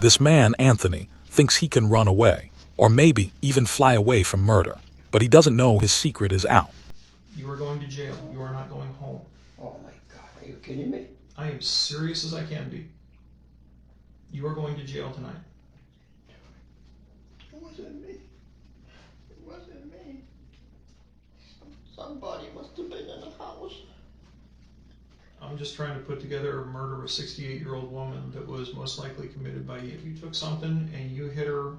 This man, Anthony, thinks he can run away, or maybe even fly away from murder, but he doesn't know his secret is out. You are going to jail. You are not going home. Oh my God, are you kidding me? I am serious as I can be. You are going to jail tonight. It wasn't me. It wasn't me. Somebody must have been in the house. I'm just trying to put together a murder of a 68-year-old woman that was most likely committed by you. You took something and you hit her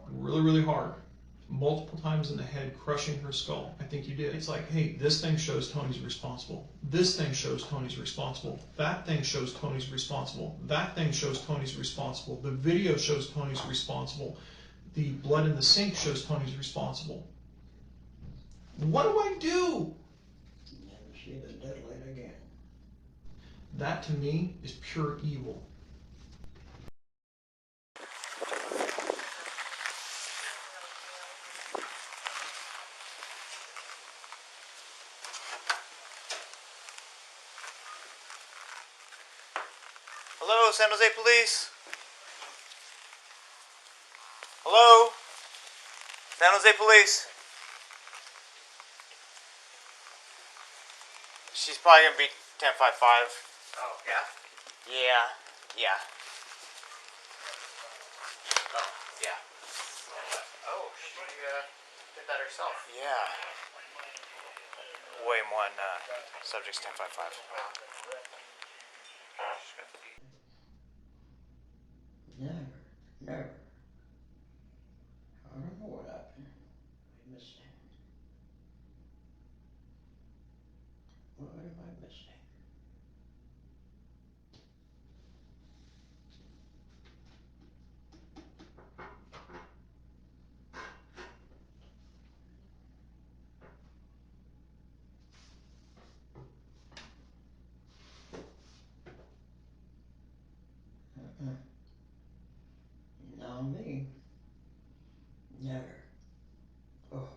really, really hard, multiple times in the head, crushing her skull. I think you did. It's like, hey, this thing shows Tony's responsible. This thing shows Tony's responsible. That thing shows Tony's responsible. That thing shows Tony's responsible. The video shows Tony's responsible. The blood in the sink shows Tony's responsible. What do I do? Never see the deadlight again. That to me is pure evil. Hello, San Jose Police? Hello? San Jose Police? She's probably gonna be 1055. Oh, yeah? Yeah. Oh, yeah. Oh, she did that herself. Yeah. William 1, subject's 1055. Never. I don't know what happened. I missed him. What have I missed him? Now me. Never. Oh.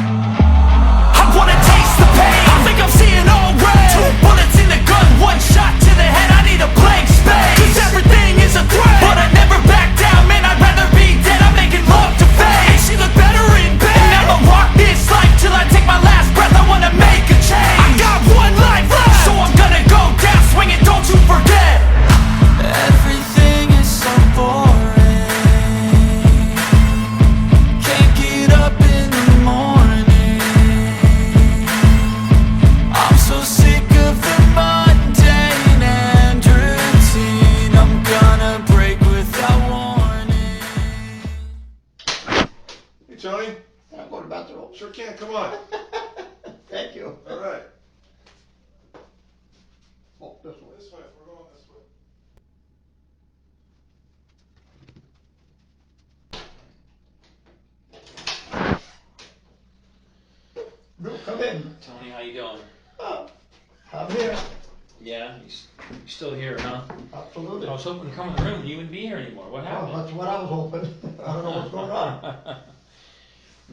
I wanna taste the pain. I think I'm seeing all red. 2 bullets in the gun, 1 shot to the head. I need a blank space. 'Cause everything is a threat, but I never back down. Man, I'd rather be dead. I'm making love to fate. And she look better in bed. And I'ma rock this life till I take my last breath. I wanna make a change. I got 1 life left, so I'm gonna go down swinging. Don't you forget. Everything is so boring. Can't get up in the morning. I'm so sick of the mundane and routine. I'm gonna break without warning. Hey, Tony. Can I go to the bathroom? Sure can. Come on. Thank you. All right. Oh, this way. This way. We're going this way. Bill, come in. Tony, how you doing? Oh, I'm here. Yeah, you still here, huh? Absolutely. I was hoping to come in the room and you wouldn't be here anymore. What Oh, happened? that's what I was hoping. I don't know what's going on.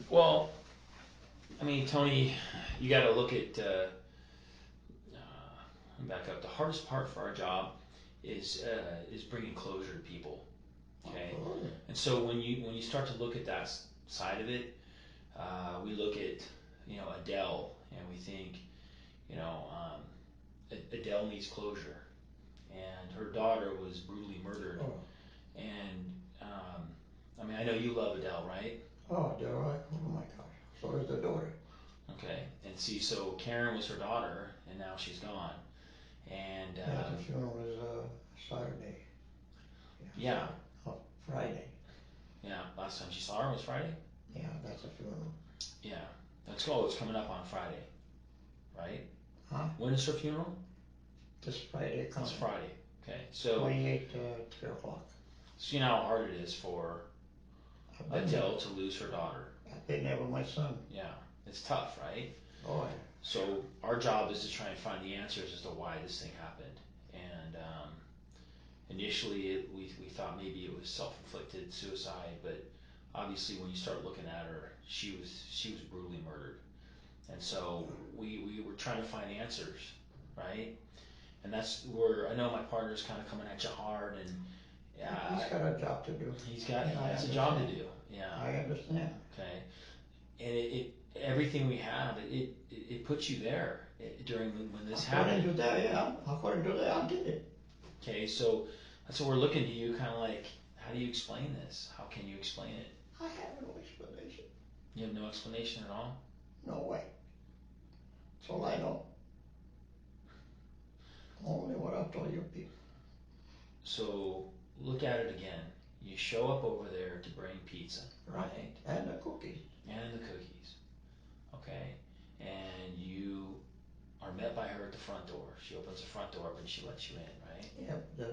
Well, I mean, Tony, you got to look at. Back up. The hardest part for our job is bringing closure to people. Okay, Absolutely. and so when you start to look at that side of it, we look at Adele and we think Adele needs closure, and her daughter was brutally murdered. Oh. And I mean, I know you love Adele, right? Oh, did I? Oh my gosh. So is the daughter. Okay, and see, so Karen was her daughter, and now she's gone. And Yeah, the funeral is Saturday. yeah, Oh, Friday. yeah. Last time she saw her was Friday. Yeah, that's a funeral. Yeah, let's go. It's coming up on Friday, right? Huh? When is her funeral? This Friday comes. It's Friday. Okay, so 28 to 3 o'clock. so you know how hard it is for I've been there. Adele to lose her daughter. I've been there with my son. Yeah, it's tough, right? Oh, So our job is to try and find the answers as to why this thing happened. and initially we thought maybe it was self-inflicted suicide, but obviously when you start looking at her, she was brutally murdered, and so we were trying to find answers, right? And that's where I know my partner's kind of coming at you hard, and He's got a job to do. he's got And I a job to understand. do. Yeah. I understand. Okay. And it everything we have, it puts you there during when this According happened. to that, yeah. According to that, I did it. Okay, so that's what we're looking to you, kind of like, how do you explain this? How can you explain it? I have no explanation. You have no explanation at all? No way. That's all I know. Only what I've told you people. So look at it again. You show up over there to bring pizza, right? And the cookies. And the cookies. Okay? And you are met by her at the front door. She opens the front door, but she lets you in, right? Yeah,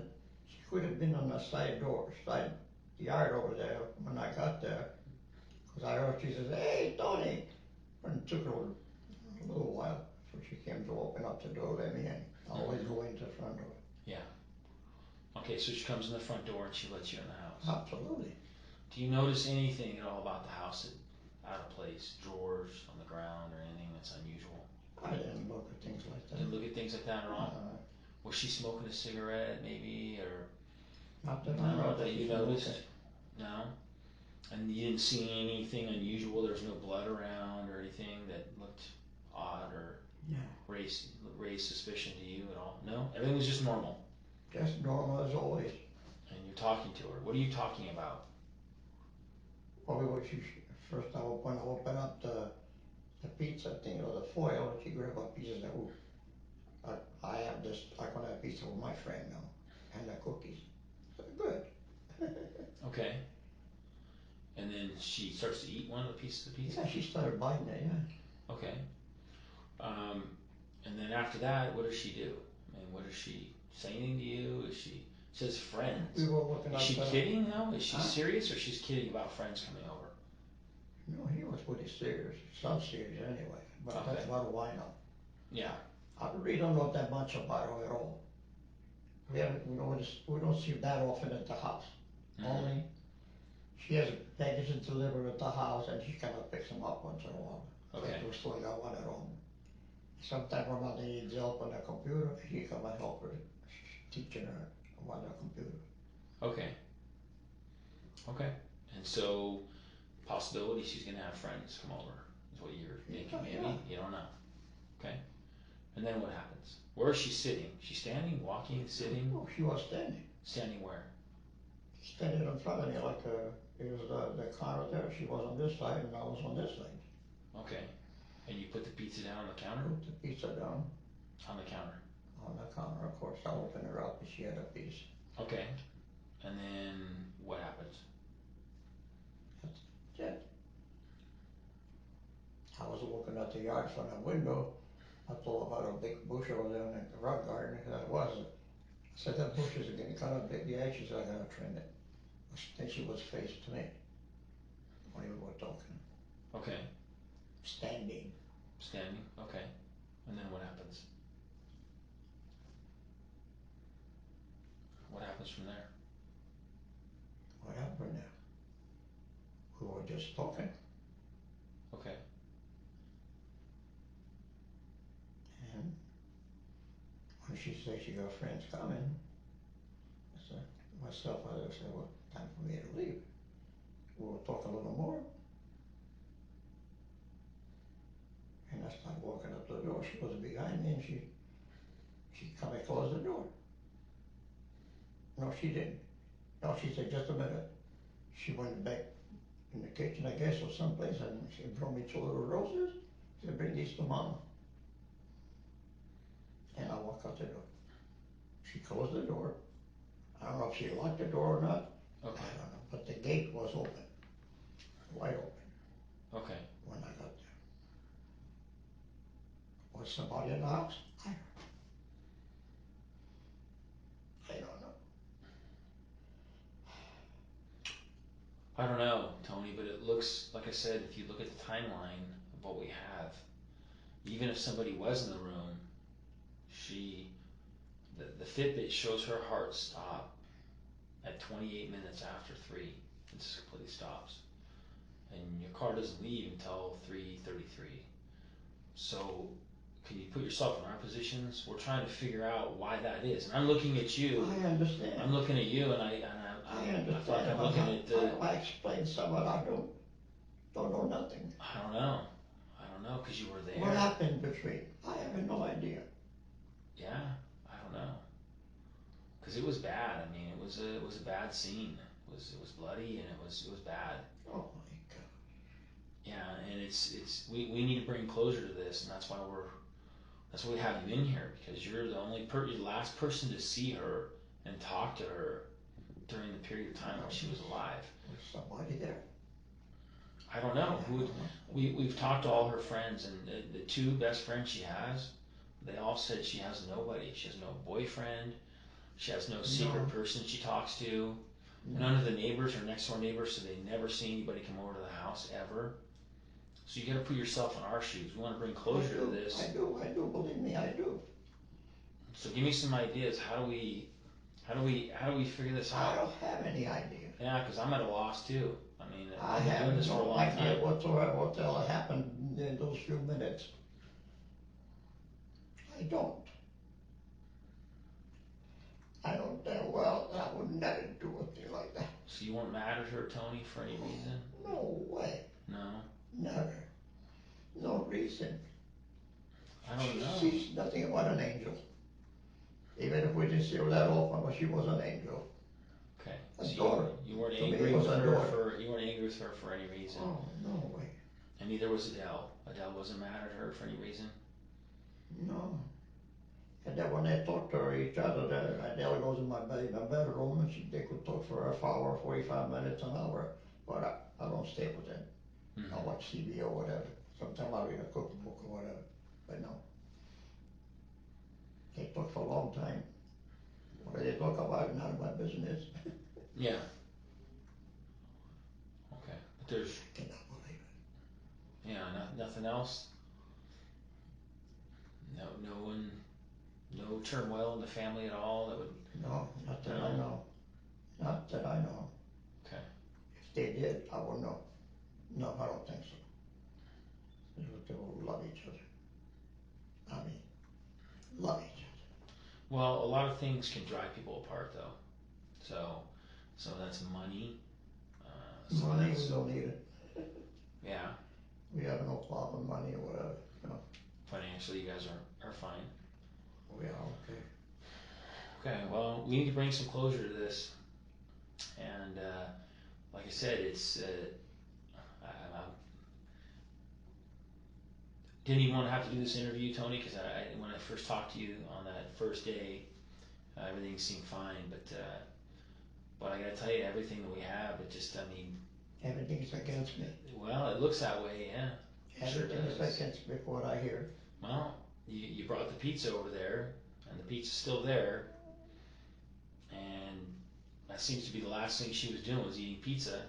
she could have been on the side yard over there when I got there. Because I heard she says, "Hey, Tony." And it took her a little while before she came to open up the door, let me in. I always go into the front door. Yeah. Okay, so she comes in the front door and she lets you in the house. Absolutely. Do you notice anything at all about the house that out of place? Drawers on the ground or anything that's unusual? I didn't look at things like that. Didn't look at things like that at all? Was she smoking a cigarette maybe, or Not that I know that you she's noticed? smoking. No? And you didn't see anything unusual? There was no blood around or anything that looked odd or No. raised suspicion to you at all? No? Everything was just normal? Just normal as always. And you're talking to her. What are you talking about? Well, first when I open up the pizza thing, or the foil, she grabbed a piece and said, "Ooh, I have this, I'm gonna have pizza with my friend now, and the cookies." I said, "Good." Okay. And then she starts to eat one of the pieces of pizza? Yeah, she started biting it, yeah. Okay. And then after that, what does she do? I mean, what does she say anything to you? She says friends. We were looking Is at she the... kidding though? Is she Huh? serious, or she's kidding about friends coming over? No, he was pretty serious. Some serious anyway, but Okay. that's what do I know. Yeah. I really don't know that much about her at all. We don't see her that often at the house. Mhm. Only she has packages delivered at the house, and she kind of picks them up once in a while. Okay. Like we still got one at home. Sometimes when mother needs help on the computer, she come and help her, teaching her on the computer. Okay. Okay. And so, possibility she's gonna have friends come over is what you're thinking, maybe? Yeah. You don't know. Okay. And then what happens? Where is she sitting? She's standing, walking, sitting? Oh, she was standing. Standing where? Standing in front of me like it was the counter there. She was on this side and I was on this side. Okay. And you put the pizza down on the counter? Put the pizza down On the counter. on the counter, of course. I opened her up and she had a piece. Okay. And then what happens? That's it. I was looking at the yard from the window. I thought about a big bush over there in the rug garden, and it wasn't. I said, "That bush is getting cut up big. Yeah," she said, "I gotta trim it." Then she was faced to me when we were talking. Okay. Standing. Standing. Okay. And then what happens? What happens from there? What happened there? We were just talking. Okay. And when she said she got friends coming, I said, myself, I said, "Well, time for me to leave." We will talk a little more. And I started walking up to the door. She was behind me and she come and closed the door. No, she didn't. No, she said, "Just a minute." She went back in the kitchen, I guess, or someplace, and she brought me 2 little roses. She said, "Bring these to Mama." And I walked out the door. She closed the door. I don't know if she locked the door or not. Okay. I don't know. But the gate was open. Wide open. Okay. When I got there. Was somebody in the house? I don't know. I don't know, Tony, but it looks, like I said, if you look at the timeline of what we have, even if somebody was in the room, she The Fitbit shows her heart stop at 28 minutes after 3. It just completely stops. And your car doesn't leave until 3:33. So, can you put yourself in our positions? We're trying to figure out why that is. And I'm looking at you. I understand. I'm looking at you, and I understand. feel like I'm looking at the. I explained somewhat. I don't know nothing. I don't know, because you were there. What happened between? I have no idea. Yeah, I don't know. Because it was bad. I mean, it was a bad scene. It was bloody, and it was bad. Oh my God. Yeah, and we need to bring closure to this, and that's why we have you in here, because you're the you're the last person to see her and talk to her during the period of time when she was alive. Was somebody there? I don't know. We've talked to all her friends, and the 2 best friends she has, they all said she has nobody. She has no boyfriend. She has no secret person she talks to. None of the neighbors are next door neighbors, so they never see anybody come over to the house ever. So you got to put yourself in our shoes. We want to bring closure to this. I do. Believe me, I do. So give me some ideas. How do we figure this out? I don't have any idea. Yeah, because I'm at a loss too. I mean, I I've been doing have this for a no long idea time. whatsoever what the hell happened in those few minutes. I don't. I don't damn well. I would never do a thing like that. So you weren't mad at her, Tony, for any reason? No way. No. Never. No reason. I don't know. She's nothing but an angel. Even if we didn't see her that often, but she was an angel. Okay. A So daughter. you weren't To me, angry it was with a her daughter. you weren't angry with her for any reason. Oh, no way. And neither was Adele. Adele wasn't mad at her for any reason. No. And then when they talk to each other, Adele goes in my bedroom, and they could talk for a hour, 45 minutes, an hour. But I don't stay with them. Mm-hmm. I watch TV or whatever. Sometimes I read a cookbook or whatever. But no. They talk for a long time. What do they talk about? None of my business. Yeah. Okay. But there's I cannot believe it. yeah, nothing else. No turmoil in the family at all that would. No, not that I know. Not that I know. Okay. If they did, I would know. No, I don't think so. They will love each other. I mean, love each other. Well, a lot of things can drive people apart, though. So that's money. Money, we don't need it. Yeah. We have no problem, money or whatever. No, Financially, you guys are fine. we are okay. Okay. Well, we need to bring some closure to this, and like I said, it's. I didn't even want to have to do this interview, Tony, because when I first talked to you on that first day, everything seemed fine, but I got to tell you, everything that we have, it just, I mean. Everything's against me. Well, it looks that way, yeah. Everything is against me for what I hear. Well, you brought the pizza over there, and the pizza's still there, and that seems to be the last thing she was doing was eating pizza.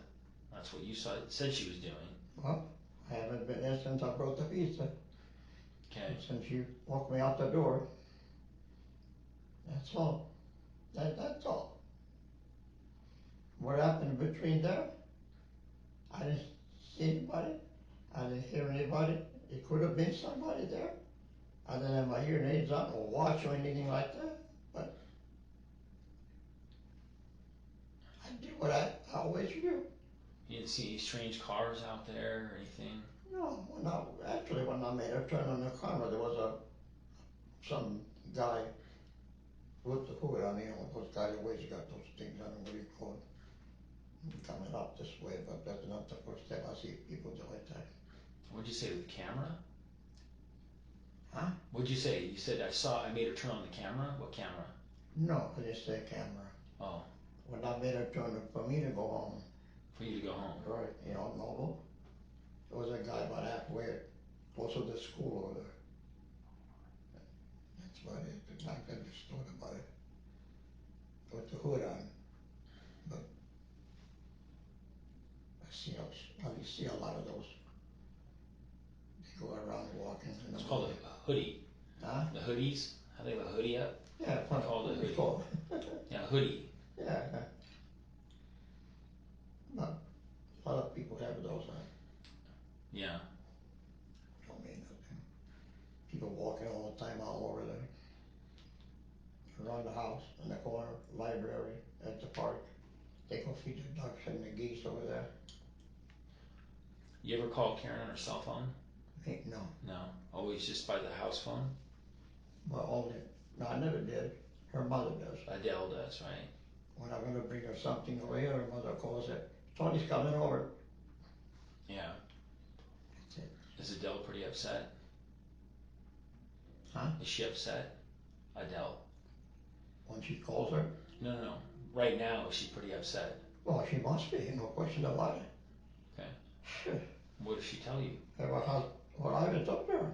That's what you said she was doing. Well, I haven't been there since I brought the pizza. Okay. Since you walked me out the door. That's all. That's all. What happened between there? I didn't see anybody. I didn't hear anybody. It could have been somebody there. I didn't have my hearing aids on or watch or anything like that. But I did what I always do. You didn't see any strange cars out there or anything? No, when I made a turn on the corner, there was some guy with the hood on, those guys always got those things, I don't know what you call it. Coming up this way, but that's not the first time I see people do like that. What'd you say, with the camera? Huh? What'd you say? You said I made her turn on the camera? What camera? No, I just said camera. Oh. When I made a turn for me to go home. For you to go home? Right, Noble. There was a guy about halfway, close to the school over there. That's about it. I just thought about it. With the hood on. But I see a lot of those. They go around walking. It's called a hoodie. Huh? The hoodies? How they have a hoodie up? Yeah, front Called a hoodie. called. Yeah, hoodie. Yeah. But a lot of people have those. Yeah. Don't mean nothing. People walking all the time all over there. Around the house, in the corner, library, at the park. They go feed their ducks and the geese over there. You ever call Karen on her cell phone? Me, no. No. Always just by the house phone? Well, only, no, I never did. Her mother does. Adele does, right? When I'm going to bring her something over here, her mother calls it. Tony's coming over. Yeah. That's it. Is Adele pretty upset? Huh? Is she upset? Adele. When she calls her? No. Right now, is she pretty upset? Well, she must be, no question about it. Okay. Sure. What does she tell you? Well, I haven't talked to her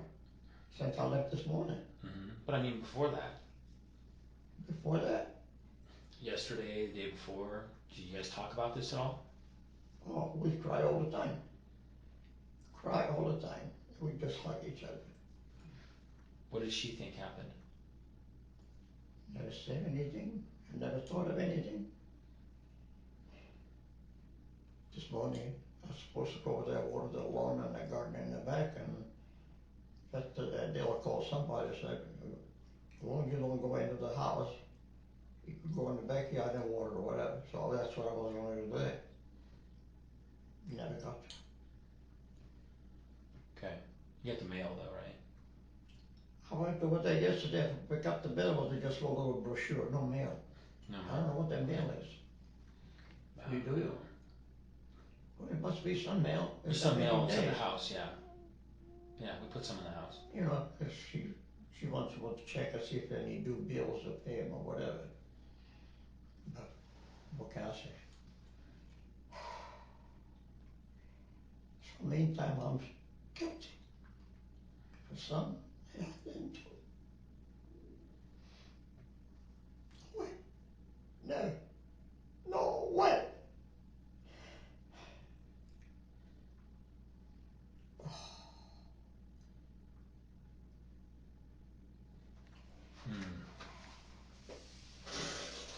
since I left this morning. Mm-hmm. But I mean, before that. Before that, Yesterday, the day before, did you guys talk about this at all? oh, we cry all the time. Cry all the time. We just hug each other. What does she think happened? Never said anything. I never thought of anything. This morning, I was supposed to go over there, water the lawn and the garden in the back, and they'll call somebody and say, as long as you don't go into the house, you can go in the backyard and water or whatever. So that's what I was going to do there. Never got to. Okay. You got the mail though, right? I went over there yesterday to pick up the bill, but they just a little brochure, no mail. No. I don't know what that mail is. You do? Well, it must be some mail. There's some mail inside the house, yeah. Yeah, we put some in the house. You know, because she wants to check and see if any due bills to pay them or whatever. But what can I say? So meantime, I'm guilty for some I didn't do. No way. No. No way.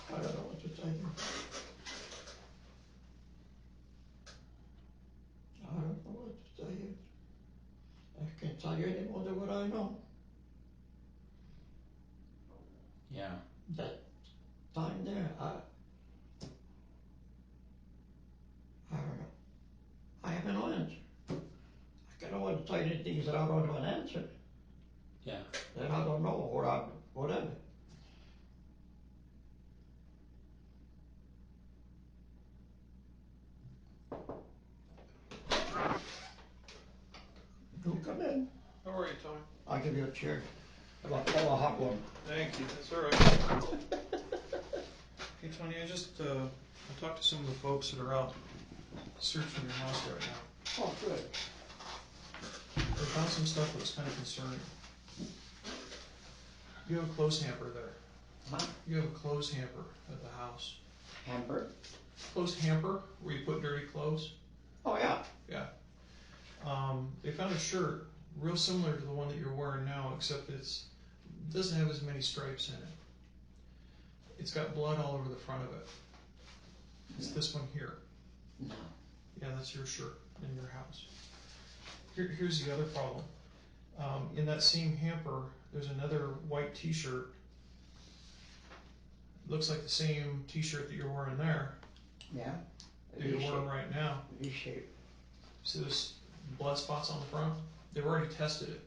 I don't know what to tell you. I don't know what to tell you. I can't tell you any more than what I know. Yeah. That time there, I don't know. I have no answer. I don't want to tell you things that I don't have an answer. Yeah. That I don't know or whatever. Do come in. How are you, Tony? I'll give you a chair. I'll a hot one. Thank you. That's all right. Hey, Tony, I talked to some of the folks that are out searching your house right now. Oh, good. They found some stuff that was kind of concerning. You have a clothes hamper there. Huh? You have a clothes hamper at the house. Hamper? Clothes hamper, where you put dirty clothes? Oh, yeah. Yeah. They found a shirt real similar to the one that you're wearing now, except it doesn't have as many stripes in it. It's got blood all over the front of it. It's this one here. No. Yeah, that's your shirt in your house. Here's the other problem. In that same hamper, there's another white t-shirt. Looks like the same t-shirt that you're wearing there. Yeah. That you're wearing right now. V-shape. See those blood spots on the front? They've already tested it.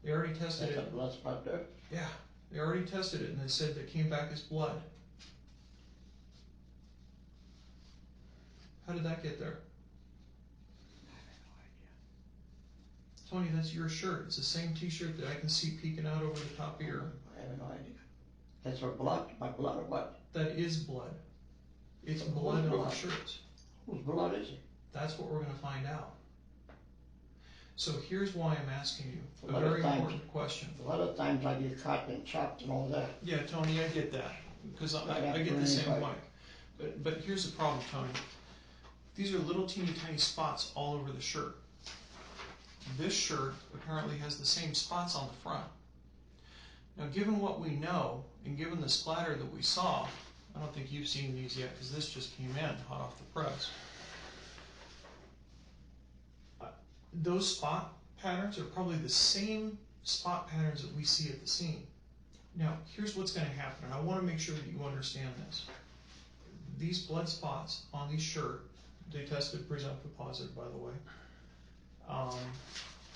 They already tested That's it. a blood spot there? Yeah, they already tested it and they said that came back as blood. How did that get there? I have no idea. Tony, that's your shirt. It's the same t-shirt that I can see peeking out over the top of your... I have no idea. That's her blood? My blood or what? That is blood. It's Whose blood on the blood? shirts. Whose blood is it? That's what we're going to find out. So here's why I'm asking you A a lot of very times- important question. A lot of times I get cut and chopped and all that. Yeah, Tony, I get that because I get the same way. But here's the problem, Tony. These are little teeny tiny spots all over the shirt. This shirt apparently has the same spots on the front. Now, given what we know, and given the splatter that we saw, I don't think you've seen these yet because this just came in hot off the press. Those spot patterns are probably the same spot patterns that we see at the scene. Now, here's what's going to happen, and I want to make sure that you understand this. These blood spots on these shirt, they tested presumptive positive, by the way.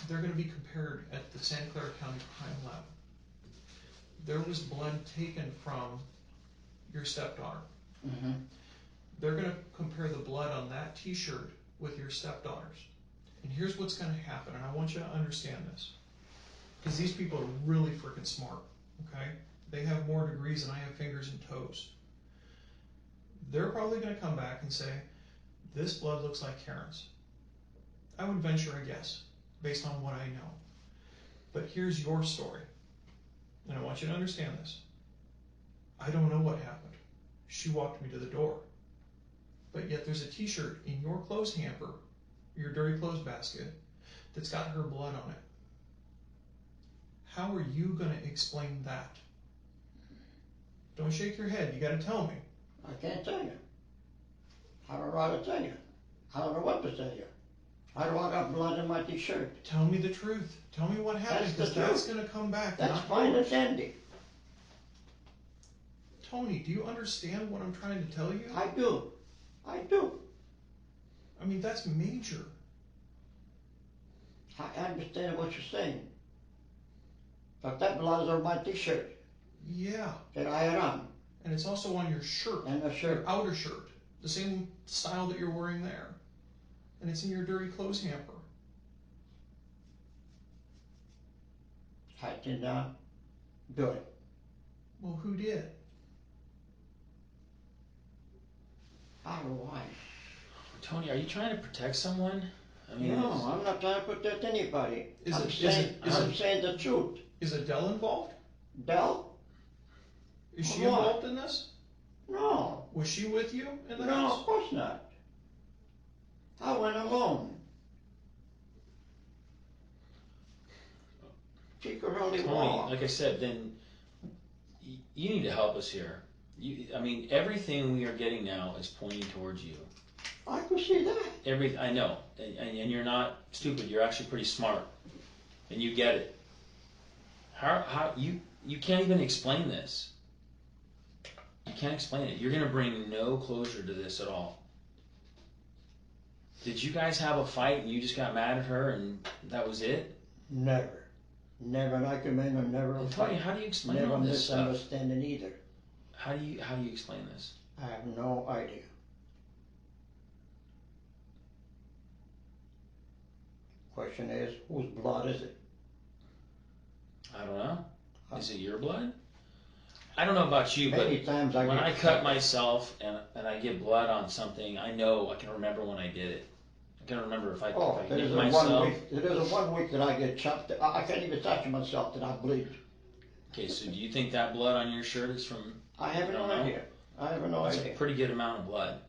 They're going to be compared at the Santa Clara County Crime Lab. There was blood taken from your stepdaughter. Mm-hmm. They're going to compare the blood on that t-shirt with your stepdaughter's. And here's what's going to happen, and I want you to understand this. Because these people are really freaking smart, okay? They have more degrees than I have fingers and toes. They're probably going to come back and say, this blood looks like Karen's. I would venture a guess, based on what I know. But here's your story. And I want you to understand this. I don't know what happened. She walked me to the door. But yet there's a t-shirt in your clothes hamper, your dirty clothes basket, that's got her blood on it. How are you going to explain that? Don't shake your head. You got to tell me. I can't tell you. I don't know how to tell you. I don't know what to tell you. I don't want blood in my t-shirt. Tell me the truth. Tell me what happened, That's the because that's truth. going to come back. That's not fine yours. and dandy. Tony, do you understand what I'm trying to tell you? I do. I do. I mean, that's major. I understand what you're saying. But that blood is on my t-shirt Yeah. that I had on. And it's also on your shirt. And the shirt. Your outer shirt. The same style that you're wearing there. And it's in your dirty clothes hamper. I did not do it. Well, who did? I don't know why. Tony, are you trying to protect someone? I mean, No, I'm not trying to protect anybody. Is I'm it- saying the truth. Is Adele involved? Del? Is she What? involved in this? No. Was she with you in the No, house? of course not. I went alone. She could only Tony, walk. like I said, then you need to help us here. I mean, everything we are getting now is pointing towards you. I could see that. I know, and you're not stupid. You're actually pretty smart, and you get it. How you can't even explain this. You can't explain it. You're gonna bring no closure to this at all. Did you guys have a fight and you just got mad at her and that was it? Never. Never an argument or never a And fight. Tony, how do you explain Never all this stuff? misunderstanding either. How do you explain this? I have no idea. Question is, whose blood is it? I don't know. Is it your blood? I don't know about you, Many but times I when get I cut myself and I get blood on something, I know I can remember when I did it. I can remember if I there did is it a myself. there is a 1 week that I get chopped. I can't even touch myself that I bleed. Okay, so do you think that blood on your shirt is from? I have no idea. I have no That's idea. a pretty good amount of blood.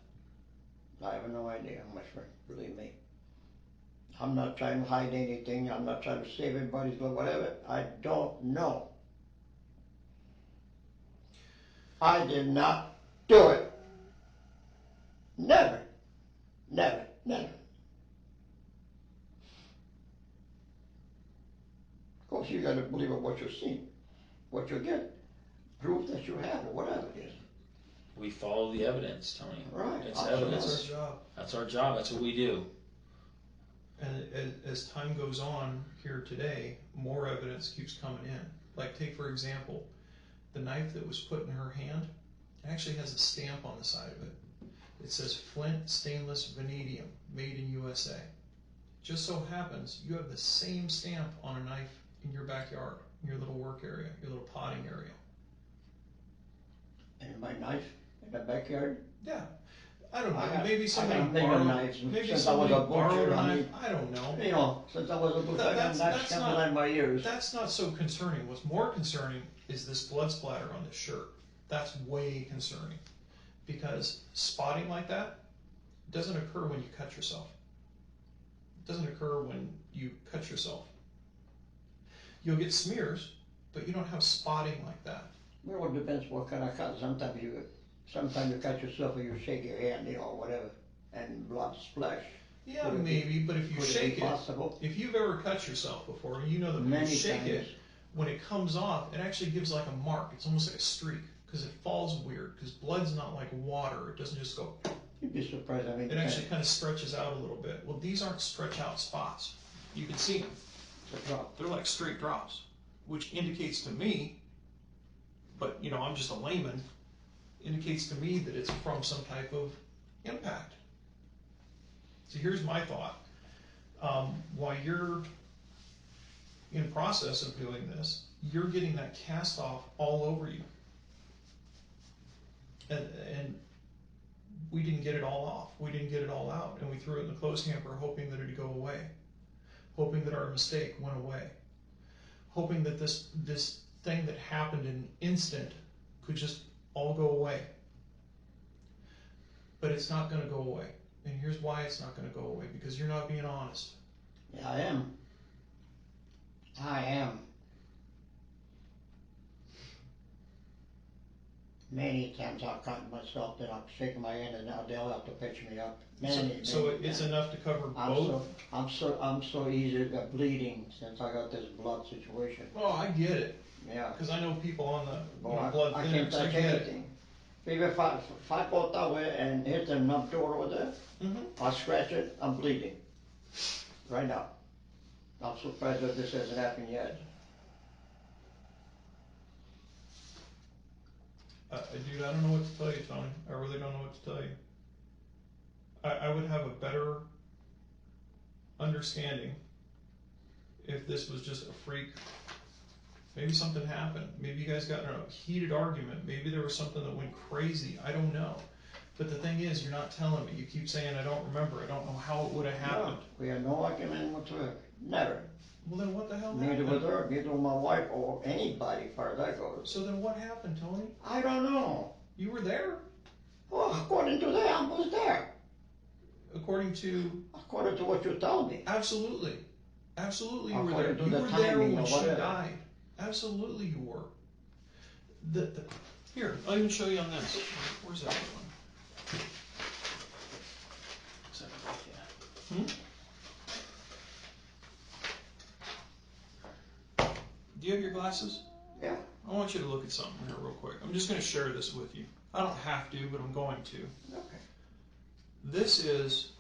I have no idea, my friend. Believe me. I'm not trying to hide anything. I'm not trying to save anybody's blood, whatever. I don't know. I did not do it. Never. Never. Never. Of course, you got to believe in what you've seen, what you get, proof that you have, or whatever it is. We follow the evidence, Tony. Right. It's Absolutely. evidence. That's our job. That's our job. That's what we do. And as time goes on here today, more evidence keeps coming in. Like, take for example, the knife that was put in her hand actually has a stamp on the side of it. It says Flint Stainless Vanadium, made in USA. Just so happens you have the same stamp on a knife in your backyard, in your little work area, your little potting area. And my knife in the backyard. Yeah. I don't know. I got- maybe somebody I got bigger borrowed, knives maybe since I was somebody a butcher. borrowed a I knife. mean, I don't know. You know, since I was a butcher, I got That's knives coming not- out of my ears. That's not so concerning. What's more concerning is this blood splatter on this shirt. That's way concerning. Because spotting like that doesn't occur when you cut yourself. It doesn't occur when you cut yourself. You'll get smears, but you don't have spotting like that. Well, it depends what kind of cut. Sometimes you cut yourself or you shake your hand, you know, whatever, and blood splash. Yeah, maybe, but if you shake it, possible? if you've ever cut yourself before, you know that when Many you shake times. it, when it comes off, it actually gives like a mark. It's almost like a streak because it falls weird. Because blood's not like water; it doesn't just go. You'd be surprised. I mean, It actually kind of stretches out a little bit. Well, these aren't stretch out spots. You can see them. They're like straight drops, which indicates to me, but you know, I'm just a layman, indicates to me that it's from some type of impact. So here's my thought. While you're in process of doing this, you're getting that cast off all over you. And we didn't get it all off. We didn't get it all out. And we threw it in the clothes hamper hoping that it'd go away. Hoping that our mistake went away. Hoping that this thing that happened in an instant could just all go away. But it's not going to go away. And here's why it's not going to go away. Because you're not being honest. Yeah, I am. Many times I've cut myself, then I'm shaking my hand, and now they'll have to pitch me up. So it's enough to cover both? I'm so easy at bleeding since I got this blood situation. Oh, I get it. Yeah. Because I know people on the Well, blood thinners. I can't touch anything. Maybe if I go that way and hit the nub door over there, I scratch it, I'm bleeding. Right now. I'm surprised that this hasn't happened yet. Dude, I don't know what to tell you, Tony. I really don't know what to tell you. I would have a better understanding if this was just a freak. Maybe something happened. Maybe you guys got in a heated argument. Maybe there was something that went crazy. I don't know. But the thing is, you're not telling me. You keep saying, I don't remember. I don't know how it would have happened. No, we had no argument whatsoever. Never. Well, then what the hell Neither happened? with her, neither with my wife, or anybody, as far as that goes. So then what happened, Tony? I don't know. You were there? Well, according to that, I was there. According to what you're telling me. Absolutely. Absolutely you were there. According to You the were there timing when or she whatever. died. Absolutely you were. Here, I'll even show you on this. Where's that one? Is that right? Yeah. Do you have your glasses? Yeah. I want you to look at something here real quick. I'm just going to share this with you. I don't have to, but I'm going to. Okay. This is,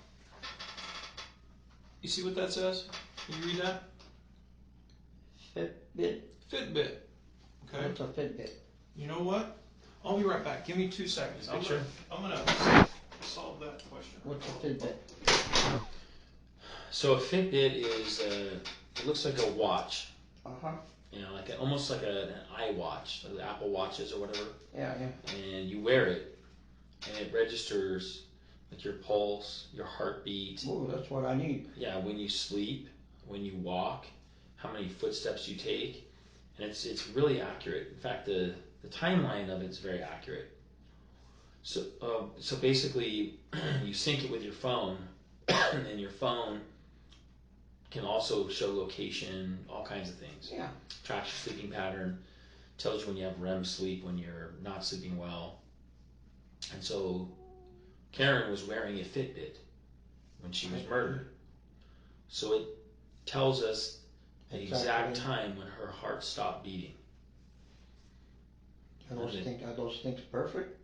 you see what that says? Can you read that? Fitbit. Fitbit. Okay. What's a Fitbit? You know what? I'll be right back. Give me 2 seconds. I'm gonna solve that question. What's a Fitbit? So a Fitbit is it looks like a watch. You know, almost like an iWatch, like the Apple Watches or whatever. Yeah. And you wear it, and it registers like your pulse, your heartbeat. Oh, that's what I need. Yeah, when you sleep, when you walk, how many footsteps you take, and it's really accurate. In fact, the timeline of it's very accurate. So basically, you sync it with your phone, and then your phone can also show location, all kinds of things. Yeah. Tracks your sleeping pattern, tells you when you have REM sleep, when you're not sleeping well. And so Karen was wearing a Fitbit when she was murdered. So it tells us the exact time when her heart stopped beating. Are those things perfect?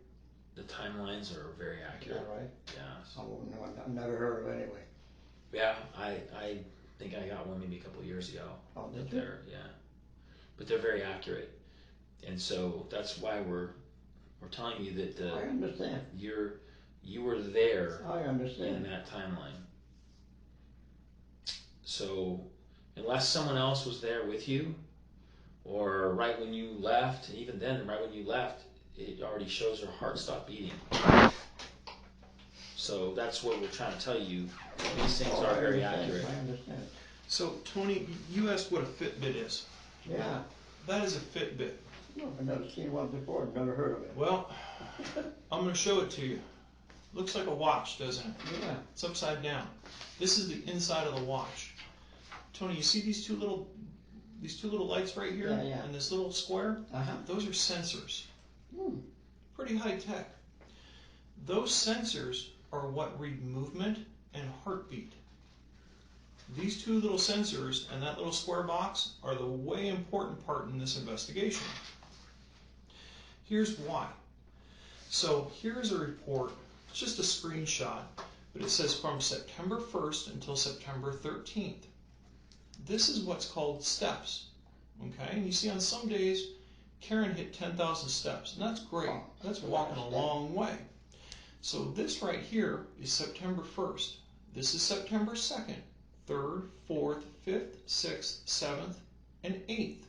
The timelines are very accurate. Is that right? Yeah. I've never heard of it anyway. Yeah, I think I got one maybe a couple of years ago. Oh, did you? But they're very accurate, and so that's why we're telling you that I understand. You were there. I understand. In that timeline. So unless someone else was there with you, or right when you left, and even then, right when you left, it already shows her heart stop beating. So that's what we're trying to tell you. These things are very accurate. I understand. So, Tony, you asked what a Fitbit is. Yeah. That is a Fitbit. No, I've never seen one before. I've never heard of it. Well, I'm going to show it to you. Looks like a watch, doesn't it? Yeah. It's upside down. This is the inside of the watch. Tony, you see these two little these two little lights right here, Yeah. and this little square, Uh-huh. those are sensors. Hmm. Pretty high tech. Those sensors are what read movement and heartbeat. These two little sensors and that little square box are the way important part in this investigation. Here's why. So here's a report, it's just a screenshot, but it says from September 1st until September 13th. This is what's called steps, okay? And you see on some days, Karen hit 10,000 steps, and that's great. That's walking a long way. So this right here is September 1st. This is September 2nd, 3rd, 4th, 5th, 6th, 7th, and 8th.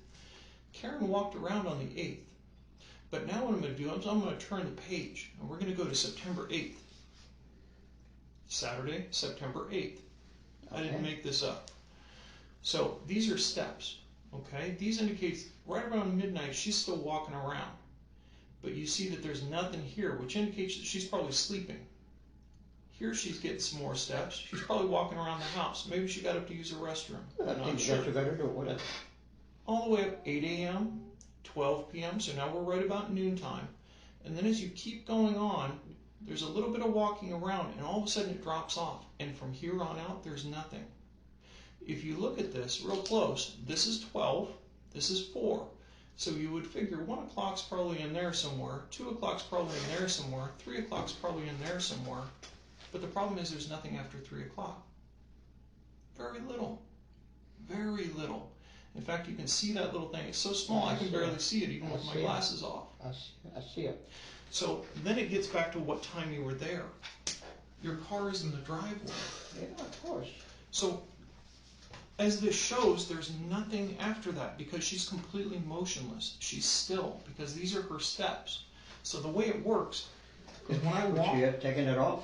Karen walked around on the 8th. But now what I'm going to do is I'm going to turn the page, and we're going to go to September 8th. Saturday, September 8th. I didn't make this up. So these are steps, okay? These indicates right around midnight she's still walking around. But you see that there's nothing here, which indicates that she's probably sleeping. Here she's getting some more steps. She's probably walking around the house. Maybe she got up to use the restroom. I think that's what you got to do. Whatever. All the way up 8 a.m., 12 p.m., so now we're right about noontime. And then as you keep going on, there's a little bit of walking around, and all of a sudden it drops off. And from here on out, there's nothing. If you look at this real close, this is 12, this is 4. So you would figure 1 o'clock's probably in there somewhere, 2 o'clock's probably in there somewhere, 3 o'clock's probably in there somewhere. But the problem is there's nothing after 3 o'clock. Very little. Very little. In fact, you can see that little thing. It's so small I can barely see it even with my glasses off. I see it. So then it gets back to what time you were there. Your car is in the driveway. Yeah, of course. So as this shows, there's nothing after that because she's completely motionless. She's still because these are her steps. So the way it works is when I walk, She had taken it off?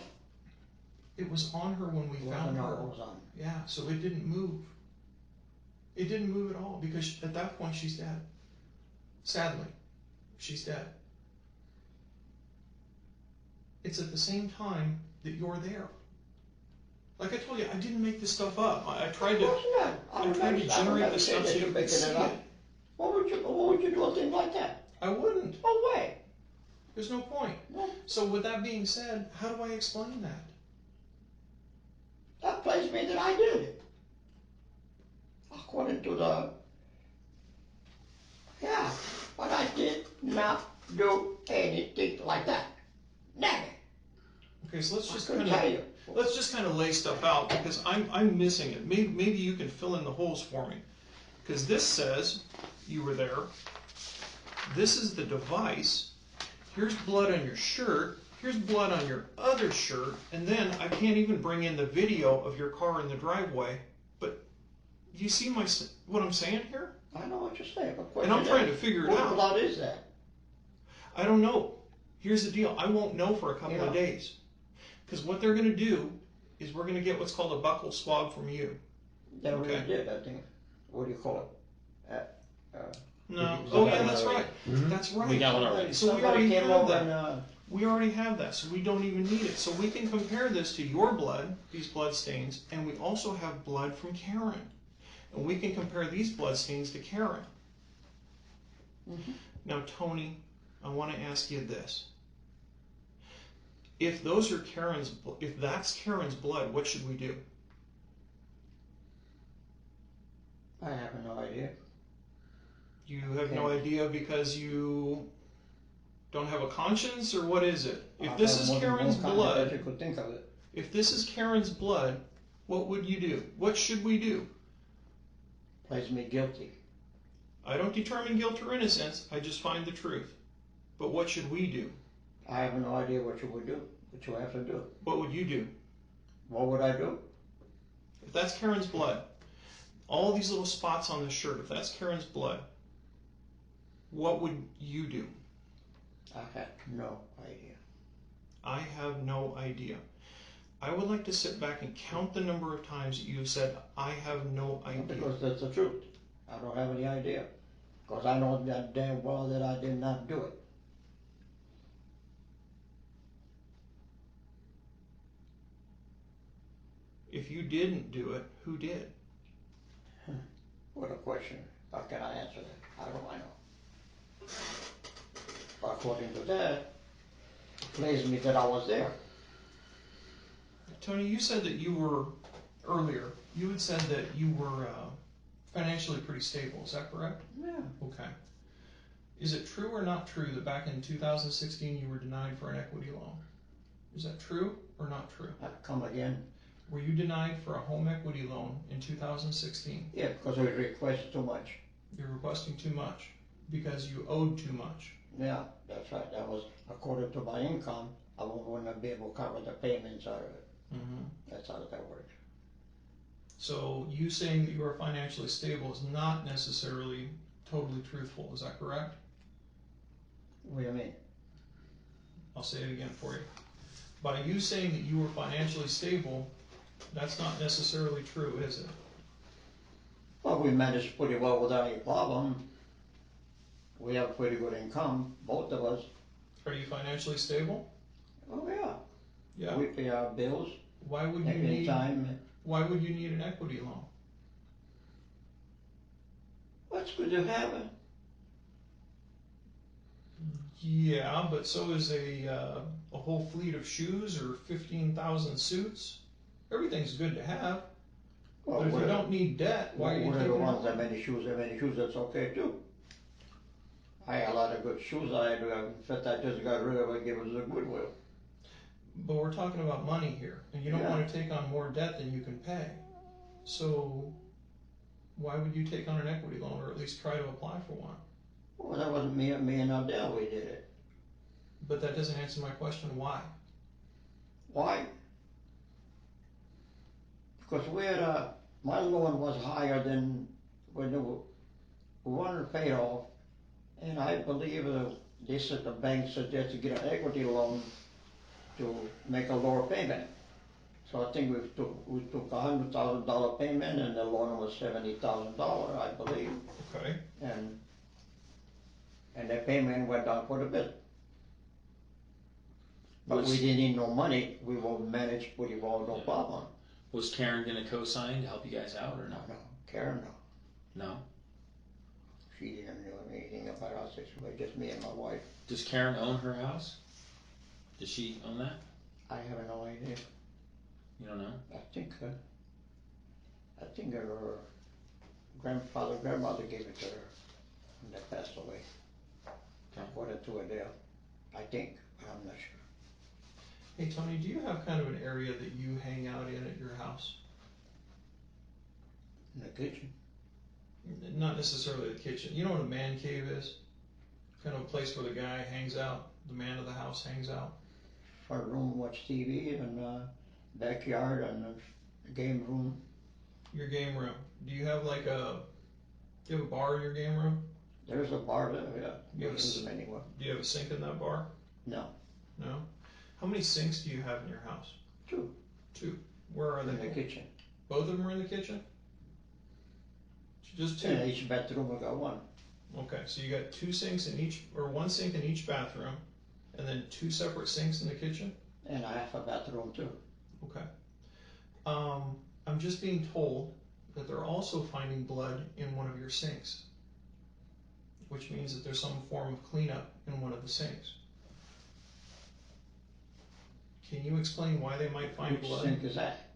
it was on her when we found her. It was on. Yeah, so it didn't move. It didn't move at all because at that point she's dead. Sadly, she's dead. It's at the same time that you're there. Like I told you, I didn't make this stuff up. I tried to generate this stuff so you could see it. What would you do a thing like that? I wouldn't. No way. There's no point. No. So with that being said, how do I explain that? That plays me that I did it. According to the... Yeah, but I did not do anything like that. Never. Okay, so let's just kind of lay stuff out because I'm missing it. Maybe you can fill in the holes for me. Because this says you were there. This is the device. Here's blood on your shirt. Here's blood on your other shirt. And then I can't even bring in the video of your car in the driveway. But do you see what I'm saying here? I know what you're saying. But and I'm trying to figure it out. What blood is that? I don't know. Here's the deal. I won't know for a couple of days. Because what they're going to do is we're going to get what's called a buccal swab from you. They already did, I think. What do you call it? No. Oh, yeah, that's right. Mm-hmm. That's right. We got one already. So we already have that. We already have that, so we don't even need it. So we can compare this to your blood, these blood stains, and we also have blood from Karen. And we can compare these blood stains to Karen. Mm-hmm. Now, Tony, I want to ask you this. If those are if that's Karen's blood, what should we do? I have no idea. You have no idea because you don't have a conscience, or what is it? If this is Karen's blood, you could think of it. If this is Karen's blood, what would you do? What should we do? Places me guilty. I don't determine guilt or innocence. I just find the truth. But what should we do? I have no idea what you would do. What you have to do. What would you do? What would I do? If that's Karen's blood, all these little spots on the shirt, if that's Karen's blood, what would you do? I have no idea. I have no idea. I would like to sit back and count the number of times that you have said, I have no idea. Because that's the truth. I don't have any idea. Because I know that damn well that I did not do it. If you didn't do it, who did? What a question. How can I answer that? How do I know? According to that, it plays me that I was there. Tony, you said that you were, earlier, you had said that you were financially pretty stable, is that correct? Yeah. Okay. Is it true or not true that back in 2016 you were denied for an equity loan? Is that true or not true? Come again? Were you denied for a home equity loan in 2016? Yeah, because we request too much. You're requesting too much because you owed too much. Yeah, that's right. That was according to my income. I wouldn't be able to cover the payments out of it. Mm-hmm. That's how that works. So you saying that you are financially stable is not necessarily totally truthful, is that correct? What do you mean? I'll say it again for you. By you saying that you were financially stable, that's not necessarily true, is it? Well, we managed pretty well without any problem. We have pretty good income, both of us. Are you financially stable? Oh yeah. Yeah. We pay our bills Why would you in need time. Why would you need an equity loan? What's good to have it? Yeah, but so is a whole fleet of shoes or 15,000 suits. Everything's good to have. Well, But if you don't need debt, why are you whatever taking ones it? that many shoes, that's okay too. I had a lot of good shoes. In fact, I just got rid of it, gave it to the Goodwill. But we're talking about money here, and you don't want to take on more debt than you can pay. So why would you take on an equity loan, or at least try to apply for one? Well, that wasn't me and Adele, we did it. But that doesn't answer my question, why? Why? Because we had my loan was higher than when we wanted to pay it off, and I believe they said the bank suggested to get an equity loan to make a lower payment. So I think we took $100,000 payment, and the loan was $70,000, I believe, Okay. and the payment went down for the bill. But we didn't need no money. We will manage pretty well, no problem. Was Karen going to co-sign to help you guys out or no? No, Karen, no. No? She didn't know anything about our situation, just me and my wife. Does Karen own her house? Does she own that? I have no idea. You don't know? I think her grandmother gave it to her when they passed away. Okay. According to Adele, I think, but I'm not sure. Hey, Tony, do you have kind of an area that you hang out in at your house? In the kitchen? Not necessarily the kitchen. You know what a man cave is? Kind of a place where the guy hangs out, the man of the house hangs out. Front room, watch TV, and backyard, and the game room. Your game room. Do you have do you have a bar in your game room? There's a bar there, yeah. You have Use them anywhere. Do you have a sink in that bar? No. No? How many sinks do you have in your house? 2. 2. Where are they? In the kitchen. Both of them are in the kitchen? Just 2? Yeah, each bedroom I got 1. Okay, so you got 2 sinks in each, or 1 sink in each bathroom, and then 2 separate sinks in the kitchen? And I have a bathroom too. Okay. I'm just being told that they're also finding blood in one of your sinks, which means that there's some form of cleanup in one of the sinks. Can you explain why they might find Which blood? sink is that?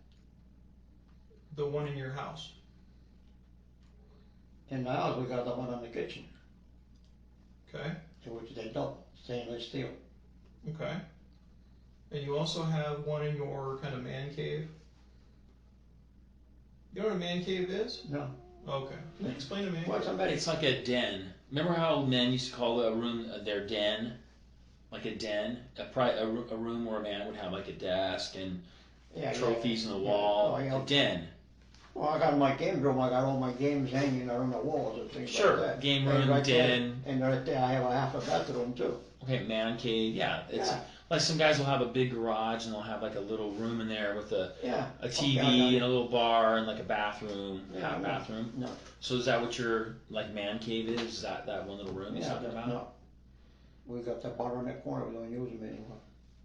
The one in your house. In the house we got the one in the kitchen. Okay. Which they double, stainless steel. Okay. And you also have one in your kind of man cave? You know what a man cave is? No. Okay. Can you explain a man What's cave? a man? It's like a den. Remember how men used to call a room their den? Like a den? A room where a man would have like a desk and trophies on the wall. Oh, yeah. A den. Well, I got my game room. I got all my games hanging on the walls and things like that. Game And room, right den. There, and right there, I have a half a bathroom too. Okay, man cave. Yeah, it's Yeah. like some guys will have a big garage and they'll have like a little room in there with a TV Okay, and a little bar and like a bathroom, Yeah, no. bathroom. No. So is that what your like man cave is? Is that one little room you're talking about? No. We got the bar on that corner. We don't use them anymore.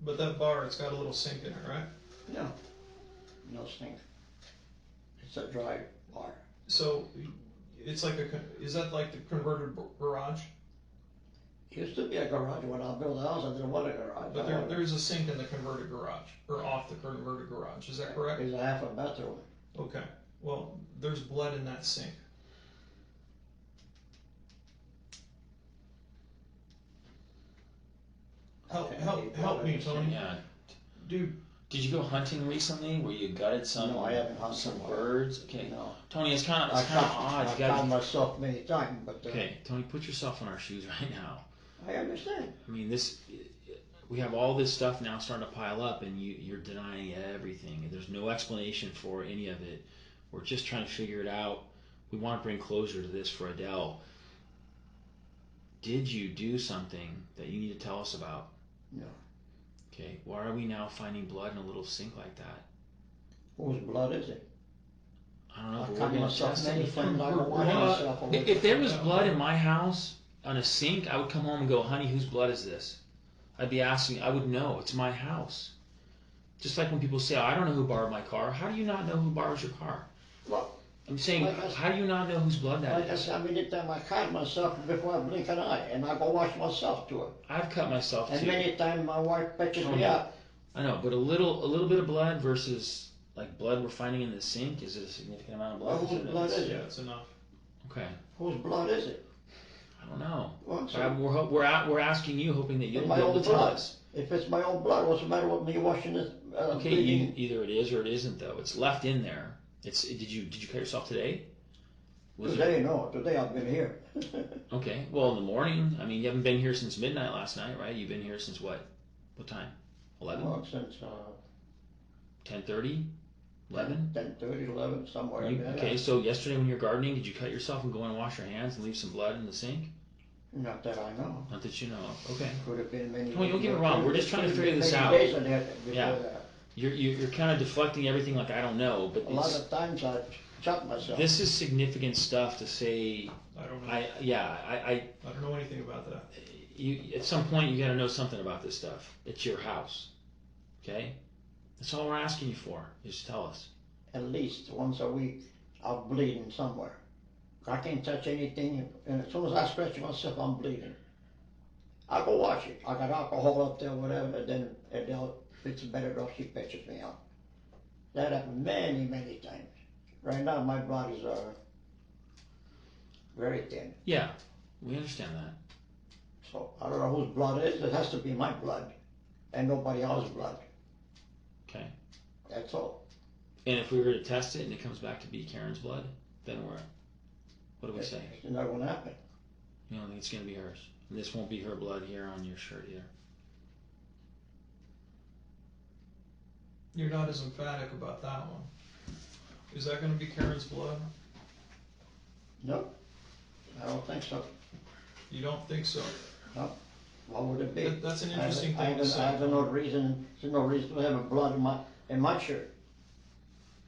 But that bar, it's got a little sink in it, right? No. No sink. It's a dry bar. So It's like is that like the converted garage? Used to be a garage when I built the house. I didn't want a garage. But there's a sink in the converted garage, or off the converted garage. Is that correct? There's a half a bathroom. Okay. Well, there's blood in that sink. Help me, Tony. Yeah. Dude, Did you go hunting recently where you gutted some No, I haven't hunted some before. birds? Okay. No. Tony, it's kind of odd. I've You gotta found myself many times, but okay, Tony, put yourself in our shoes right now. I understand. I mean, we have all this stuff now starting to pile up, and you're denying everything, and there's no explanation for any of it. We're just trying to figure it out. We want to bring closure to this for Adele. Did you do something that you need to tell us about? No. Okay, why are we now finding blood in a little sink like that? Whose blood is it? I don't know, I but we're cut going to myself test many it. times. I go wash myself. If there was blood in my house on a sink, I would come home and go, honey, whose blood is this? I'd be asking, I would know, it's my house. Just like when people say, oh, I don't know who borrowed my car. How do you not know who borrows your car? Well, I'm saying, like how do you not know whose blood that like I is? said, many times I cut myself before I blink an eye, and I go wash myself to it. I've cut myself And too. many times my wife patches Tony, me up. I know, but a little bit of blood versus like blood we're finding in the sink, is it a significant amount of blood? Well, whose blood is yeah, it? it's enough. Okay, Whose blood is it? I don't know. Well, But so we're asking you, hoping that you'll it's be my able own to tell blood. us. If it's my own blood, what's the matter with me washing this? Okay, bleeding? either it is or it isn't though. It's left in there. Did you cut yourself today? Today, no. Today I've been here. Okay. Well, in the morning. I mean, you haven't been here since midnight last night, right? You've been here since what? What time? 11? Well, since 10:30? 11? 10:30, 11, somewhere in there. Okay. So yesterday when you were gardening, did you cut yourself and go and wash your hands and leave some blood in the sink? Not that I know. Not that you know of. Okay. Could have been many. Tony, don't get me wrong. We're just trying to figure this out. Days of that before Yeah. that. You're kind of deflecting everything like I don't know, but A lot of times I shot myself. this is significant stuff to say. I don't know. I don't know anything about that. You at some point you got to know something about this stuff. It's your house, okay? That's all we're asking you for. Is tell us. At least once a week, I'm bleeding somewhere. I can't touch anything, and as soon as I scratch myself, I'm bleeding. I go wash it. I got alcohol up there, whatever, and then if it's better off, she patches me out. That happened many, many times. Right now, my blood is very thin. Yeah, we understand that. So I don't know whose blood it is. It has to be my blood, and nobody else's blood. Okay. That's all. And if we were to test it and it comes back to be Karen's blood, then what do we say? It's not going to happen. You don't think it's going to be hers? And this won't be her blood here on your shirt either. You're not as emphatic about that one. Is that going to be Karen's blood? No, I don't think so. You don't think so? No. What would it be? That's an interesting I thing to say. have no reason. There's no reason to have a blood in my shirt.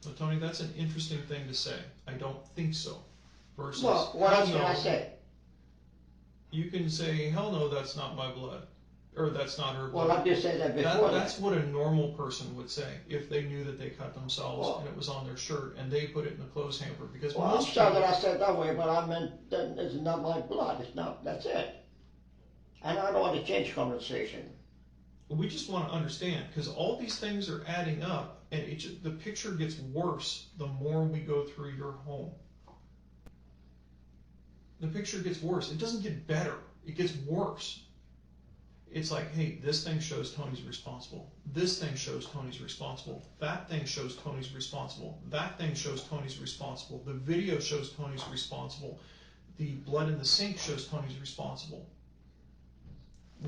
But Tony, that's an interesting thing to say. I don't think so. Versus, Well, what hell else can no. I say? You can say, hell no, that's not my blood. Or that's not her blood. Well, I just said that before. That's what a normal person would say if they knew that they cut themselves Well, and it was on their shirt and they put it in the clothes hamper. Because Well, I'm most sorry people, that I said that way, but I meant that it's not my blood. It's not. That's it. And I don't want to change conversation. we just want to understand, because all these things are adding up, and the picture gets worse the more we go through your home. The picture gets worse. It doesn't get better. It gets worse. It's like, hey, this thing shows Tony's responsible. This thing shows Tony's responsible. That thing shows Tony's responsible. That thing shows Tony's responsible. The video shows Tony's responsible. The blood in the sink shows Tony's responsible.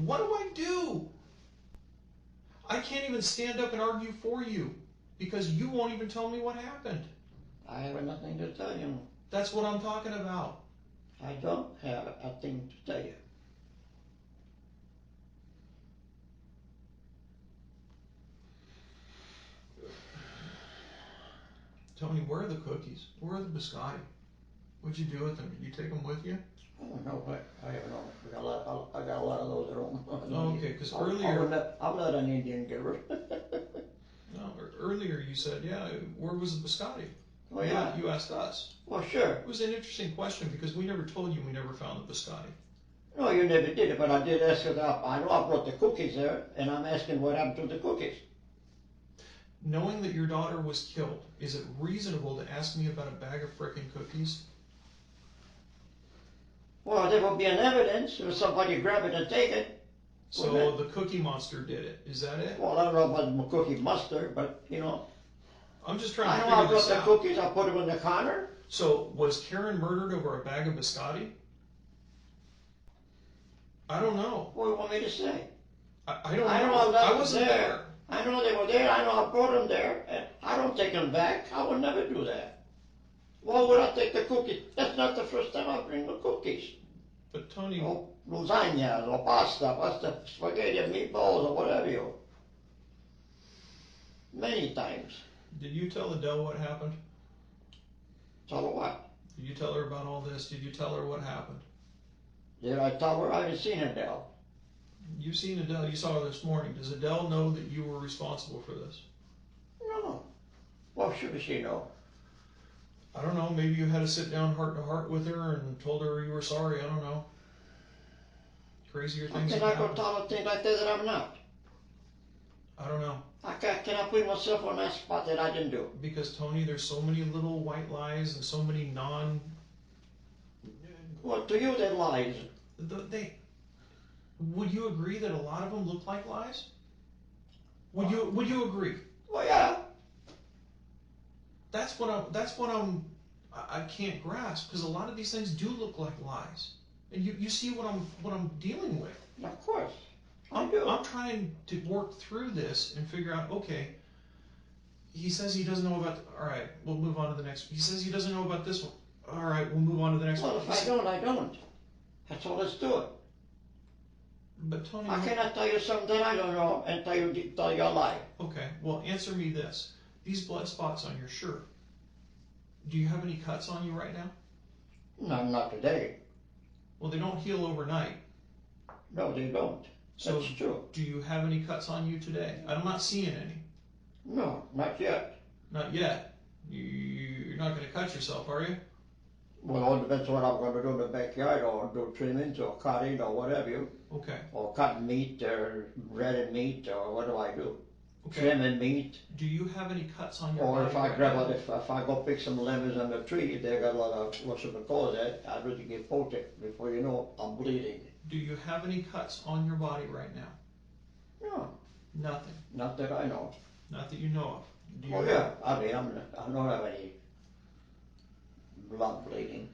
What do I do? I can't even stand up and argue for you because you won't even tell me what happened. I have nothing to tell you. That's what I'm talking about. I don't have a thing to tell you. Tony, where are the cookies? Where are the biscotti? What'd you do with them? Did you take them with you? Oh, no, I have no. I got a lot of those at home. Oh, okay, because earlier... I'm not an Indian giver. No, earlier you said, yeah, where was the biscotti? Oh, yeah. You asked us. Well, sure. It was an interesting question because we never told you we never found the biscotti. No, you never did it, but I did ask it up. I know I brought the cookies there, and I'm asking what happened to the cookies. Knowing that your daughter was killed, is it reasonable to ask me about a bag of frickin' cookies? Well, there will be an evidence if somebody grab it and take it. So the Cookie Monster did it. Is that it? Well, I don't know about the cookie mustard, but, I'm just trying I to know I figure brought this the out. cookies, I put them in the corner. So was Karen murdered over a bag of biscotti? I don't know. What do you want me to say? I don't I know know. I I left wasn't them there. I know they were there. I know I brought them there. And I don't take them back. I would never do that. Why would I take the cookies? That's not the first time I bring the cookies. But Tony, Or lasagna, or pasta, spaghetti, or meatballs, or whatever. Many times. did you tell Adele what happened? Tell her what? Did you tell her about all this? Did you tell her what happened? Did I tell her? I haven't seen Adele. You've seen Adele. You saw her this morning. Does Adele know that you were responsible for this? No. What should she know? I don't know. Maybe you had to sit down heart to heart with her and told her you were sorry. I don't know. Crazier How things can have I go happened. tell her things like that I'm not? I don't know. Can I put myself on that spot that I didn't do? Because Tony, there's so many little white lies and so many non. Well, to you, they're lies. Would you agree that a lot of them look like lies? Would you agree? Well, yeah. That's what I can't grasp, because a lot of these things do look like lies, and you see what I'm dealing with. Of course. I do. I'm trying to work through this and figure out, okay, he says he doesn't know about, all right, we'll move on to the next. He says he doesn't know about this one. All right, we'll move on to the next Well, one. if I don't, I don't. That's all let's do it. But Tony, I cannot tell you something that I don't know and tell you a lie. okay, well, answer me this. These blood spots on your shirt, do you have any cuts on you right now? No, not today. Well, they don't heal overnight. No, they don't. So That's true. do you have any cuts on you today? I'm not seeing any. No, not yet. Not yet. You're not going to cut yourself, are you? Well, it all depends on what I'm going to do in the backyard, or do trimmings, or cutting, or whatever. Okay. Or cut meat, or breaded meat, or what do I do? Okay. Trimming meat. Do you have any cuts on your Or body if I right grab now? it, if I go pick some lemons on the tree, they got a lot of what's it called that? I really get poked. Before you know, I'm bleeding. Do you have any cuts on your body right now? No, Nothing. not that I know. Not that you know of. Do you Oh yeah, I mean, I don't have any blood bleeding.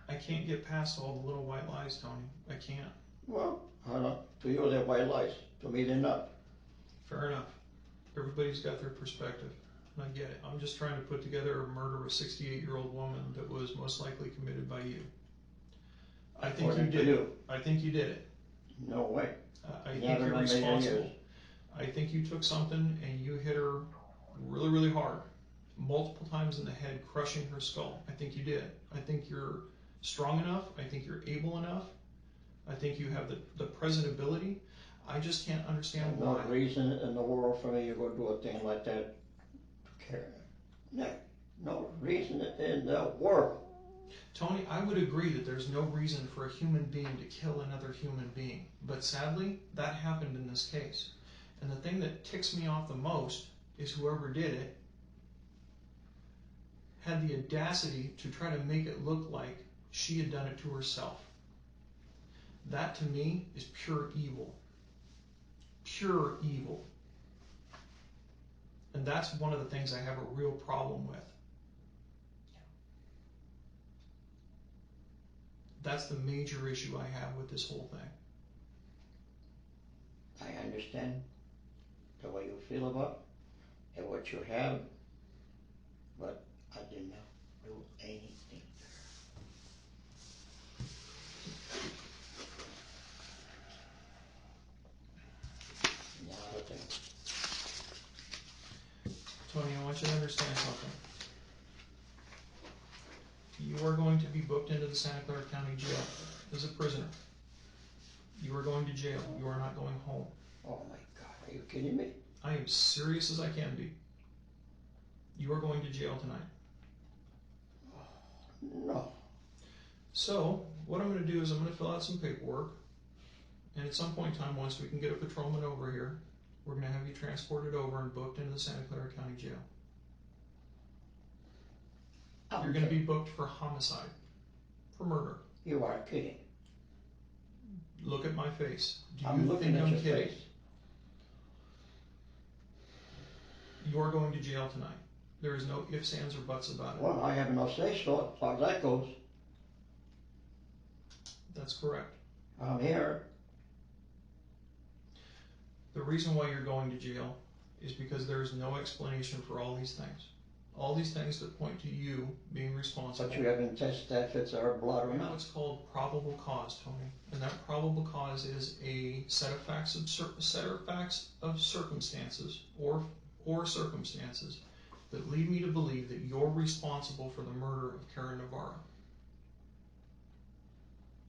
I can't get past all the little white lies, Tony. I can't. Well, I don't. To you, they're white lies. To me, they're not. Fair enough. Everybody's got their perspective, and I get it. I'm just trying to put together a murder of a 68-year-old woman that was most likely committed by you. I think you did it. I think you did it. No way. I think you're responsible. I think you took something and you hit her really, really hard, multiple times in the head, crushing her skull. I think you did. I think you're strong enough. I think you're able enough. I think you have the present ability. I just can't understand why. No reason in the world for me to go do a thing like that. No reason in the world. Tony, I would agree that there's no reason for a human being to kill another human being. But sadly, that happened in this case. And the thing that ticks me off the most is whoever did it had the audacity to try to make it look like she had done it to herself. That to me is pure evil. Pure evil. And that's one of the things I have a real problem with. That's the major issue I have with this whole thing. I understand the way you feel about it and what you have, but I did not do anything. Not a thing. Tony, I want you to understand something. You are going to be booked into the Santa Clara County Jail as a prisoner. You are going to jail. You are not going home. Oh my God, are you kidding me? I am serious as I can be. You are going to jail tonight. No. So, what I'm going to do is I'm going to fill out some paperwork. And at some point in time, once we can get a patrolman over here, we're going to have you transported over and booked into the Santa Clara County Jail. You're going to be booked for homicide, for murder. You are kidding. Look at my face. Do I'm you looking think at I'm your kidding? face. You are going to jail tonight. There is no ifs, ands, or buts about it. Well, I have no say so as far as that goes. That's correct. I'm here. The reason why you're going to jail is because there is no explanation for all these things. All these things that point to you being responsible. But you haven't tested that if it's our blood or You know not. what's called probable cause, Tony, and that probable cause is a set of facts of circumstances or circumstances that lead me to believe that you're responsible for the murder of Karen Navarra.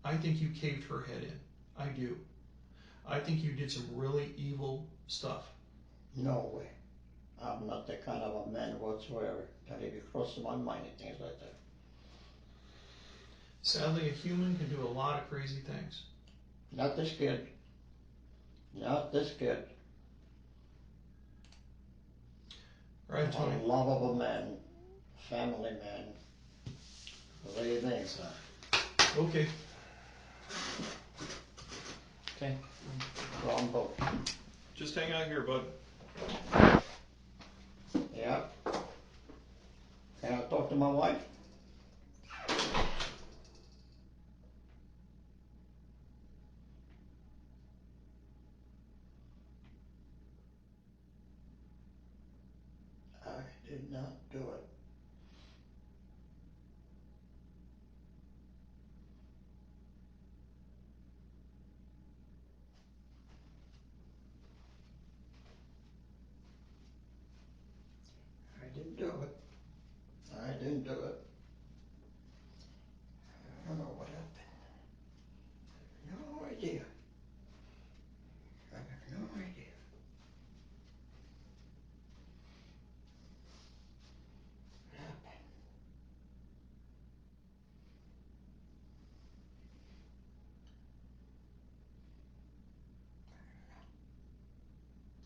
I think you caved her head in. I do. I think you did some really evil stuff. No way. I'm not the kind of a man whatsoever that even crosses my mind and things like that. Sadly, a human can do a lot of crazy things. Not this kid. Not this kid. Right, Tony? A lovable man. Family man. Believe me. Okay. Okay. Wrong boat. Just hang out here, bud. Yeah. Can I talk to my wife? I did not do it. I didn't do it. I didn't do it. I don't know what happened. No idea. I have no idea. What happened?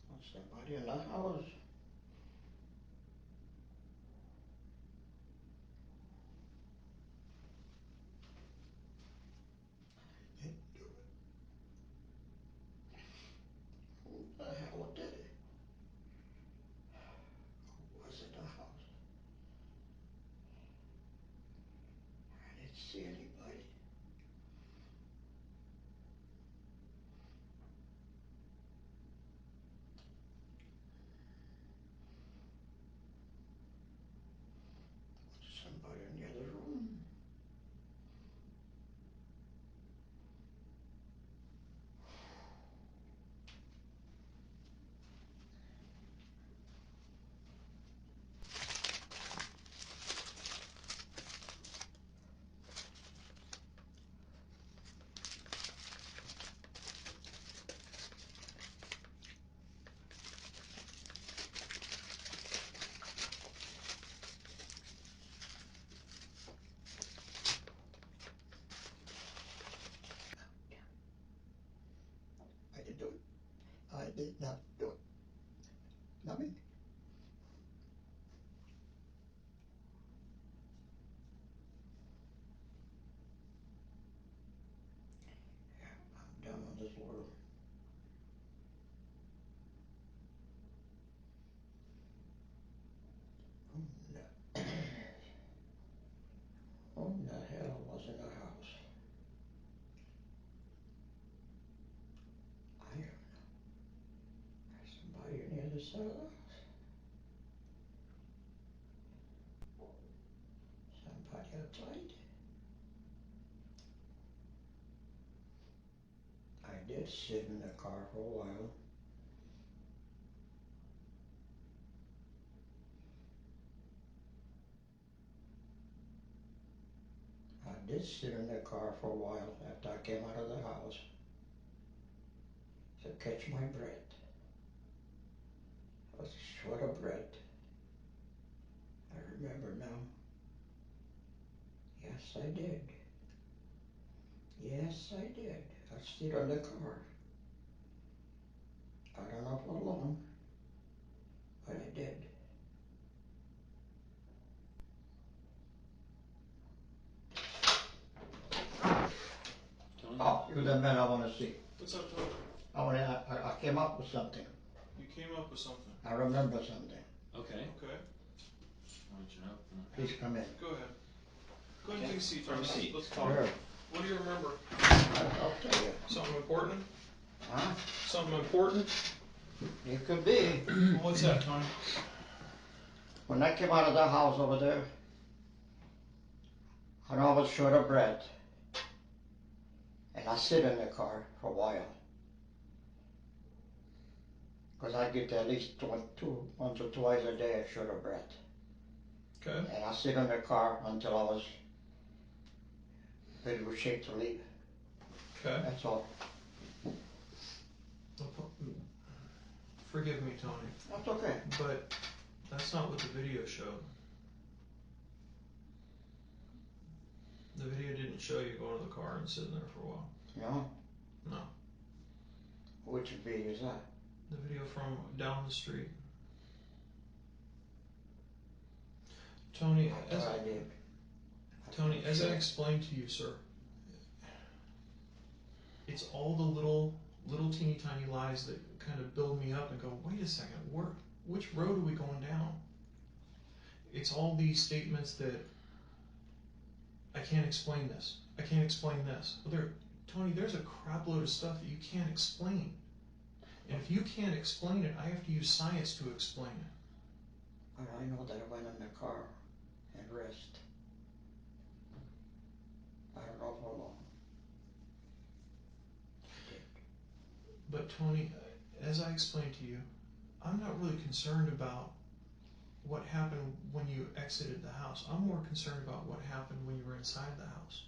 Was somebody in the house? Didn't do it. Who the hell did it? Who was in the house? I didn't see anybody. Was somebody in the other room? I didn't do it. I did not do it. Not me. Yeah, I'm done on this world. Who in the hell was in the house? I don't know. There's somebody on the other side of the house. Somebody outside. I did sit in the car for a while. I did sit in the car for a while after I came out of the house. to catch my breath. I was short of breath. I remember now. Yes, I did. Yes, I did. I stayed on the car. I don't know for long, but I did. Oh, you're the man I want to see. What's up, Tony? I came up with something. You came up with something. I remember something. Okay. Okay. Why don't you know? Please come in. Go ahead. Go ahead and Okay. take a seat, Have Tony. a seat. Let's talk. Sure. What do you remember? I'll tell you. Something important? Huh? Something important? It could be. Well, what's that, Tony? When I came out of the house over there, I know I was short of breath. And I sit in the car for a while. Because I get at least once or twice a day short of breath. Okay. And I sit in the car until I was ready to shake to leave. Okay. That's all. Forgive me, Tony, That's okay. but that's not what the video showed. The video didn't show you going to the car and sitting there for a while. No? No. Which video is that? The video from down the street. Tony, I thought I did. Tony, as I explained to you, sir, it's all the little teeny tiny lies that kind of build me up and go, wait a second, which road are we going down? It's all these statements that I can't explain this. I can't explain this. Well, Tony, there's a crap load of stuff that you can't explain. And if you can't explain it, I have to use science to explain it. But I know that I went in the car and rest. I don't know for long. But Tony, as I explained to you, I'm not really concerned about what happened when you exited the house. I'm more concerned about what happened when you were inside the house.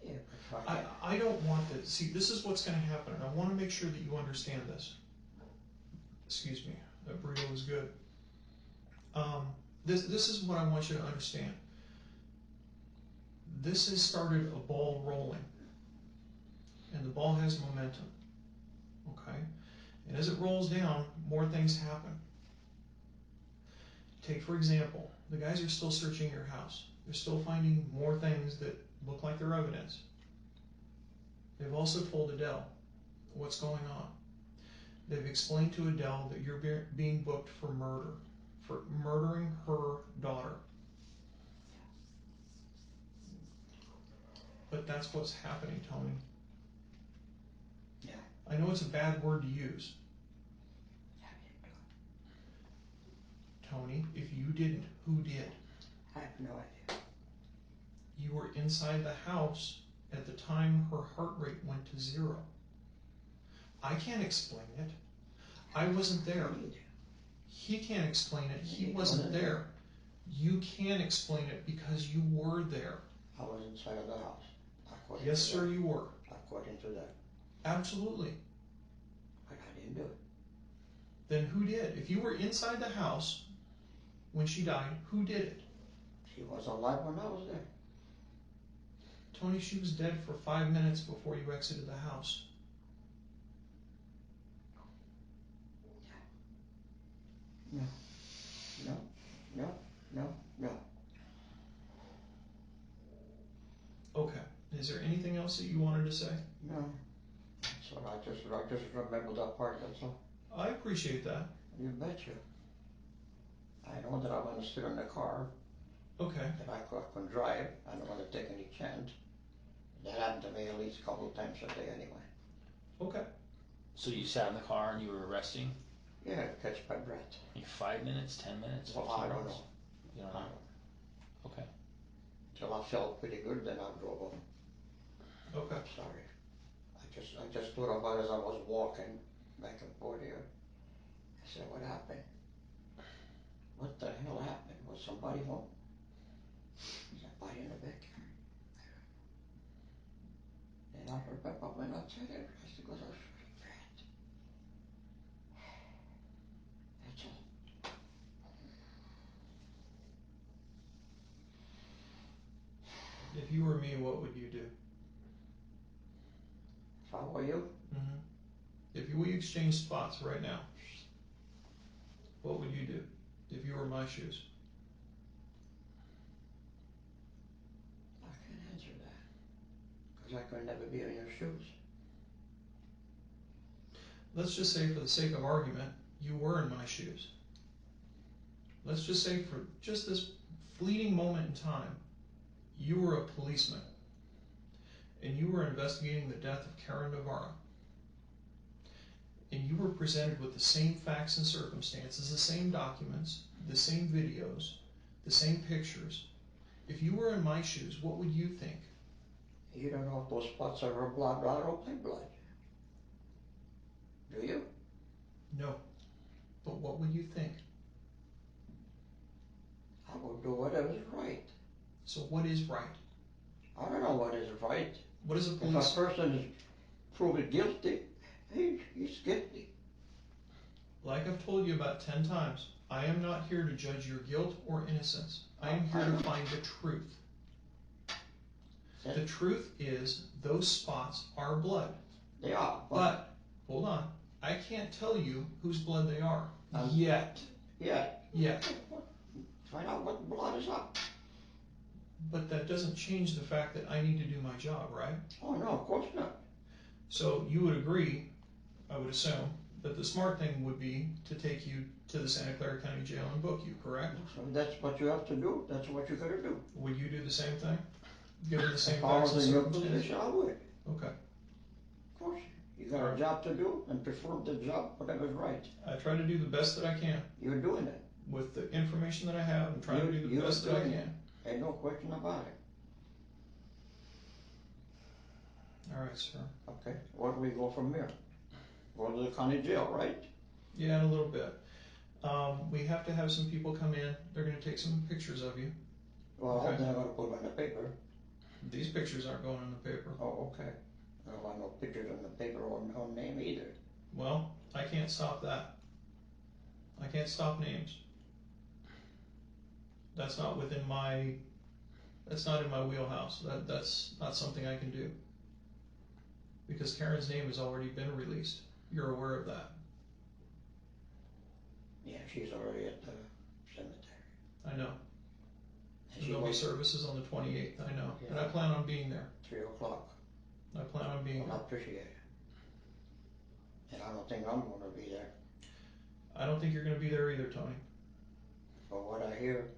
Yeah, but I don't want to see. This is what's going to happen, and I want to make sure that you understand this. Excuse me, that burrito was good. This is what I want you to understand. This has started a ball rolling, and the ball has momentum. Okay, and as it rolls down, more things happen. Take for example, the guys are still searching your house. They're still finding more things that look like they're evidence. They've also told Adele what's going on. They've explained to Adele that you're being booked for murder, for murdering her daughter. But that's what's happening, Tony. Yeah. I know it's a bad word to use. Tony, if you didn't, who did? I have no idea. You were inside the house at the time her heart rate went to 0. I can't explain it. I wasn't there. He can't explain it. He wasn't there. You can explain it because you were there. I was inside of the house. Yes, sir, you were. According to that. Absolutely. But I didn't do it. Then who did? If you were inside the house when she died, who did it? She was alive when I was there. Tony, she was dead for 5 minutes before you exited the house. No. No. No. No. No. Okay. Is there anything else that you wanted to say? No. So I just remember that part, that's all. I appreciate that. You betcha. I know that I want to sit in the car. Okay. That I can drive. I don't want to take any chance. That happened to me at least a couple of times a day anyway. Okay. So you sat in the car and you were resting? Yeah, catch my breath. 5 minutes, 10 minutes, 15 Well, I don't minutes? know. You don't know? Okay. Till I felt pretty good, then I drove home. Okay. I'm sorry. I just thought about it as I was walking back and forth here. I said, what happened? What the hell happened? Was somebody home? Somebody in the backyard. And I I remember when I said it, I said, because I was really bad. That's all. If you were me, what would you do? If I were you, If we exchange spots right now, what would you do if you were in my shoes? I can't answer that. Because I could never be in your shoes. Let's just say, for the sake of argument, you were in my shoes. Let's just say, for just this fleeting moment in time, you were a policeman and you were investigating the death of Karen Navarra. And you were presented with the same facts and circumstances, the same documents, the same videos, the same pictures. If you were in my shoes, what would you think? You don't know if those spots are her blood or my blood. Do you? No. But what would you think? I would do whatever's right. So what is right? I don't know what is right. What is a If police? a person is proven guilty, he's guilty. Like I've told you about 10 times, I am not here to judge your guilt or innocence. I am here to find the truth. The truth is, those spots are blood. They are. But, hold on, I can't tell you whose blood they are. Yet. Yet. Find out what blood is up. But that doesn't change the fact that I need to do my job, right? Oh, no, of course not. So you would agree, I would assume, that the smart thing would be to take you to the Santa Clara County Jail and book you, correct? So that's what you have to do. That's what you got to do. Would you do the same thing? Given the same If I facts and was in your circumstances? position, I would. Okay. Of course. You got a job to do and perform the job, whatever's right. I try to do the best that I can. You're doing it. With the information that I have, I'm trying to do the best that I can. Ain't no question about it. All right, sir. Okay. Where do we go from here? Go to the county jail, right? Yeah, in a little bit. We have to have some people come in. They're going to take some pictures of you. Well, Okay. then I got to put them in the paper. These pictures aren't going in the paper. Oh, okay. I don't want no pictures in the paper or no name either. Well, I can't stop that. I can't stop names. That's not within my. That's not in my wheelhouse. That's not something I can do. Because Karen's name has already been released. You're aware of that. Yeah, she's already at the cemetery. I know. And There'll be services on the 28th. I know. Yeah. And I plan on being there. 3 o'clock. I plan on being Well, I there. appreciate it. And I don't think I'm going to be there. I don't think you're going to be there either, Tony. But what I hear,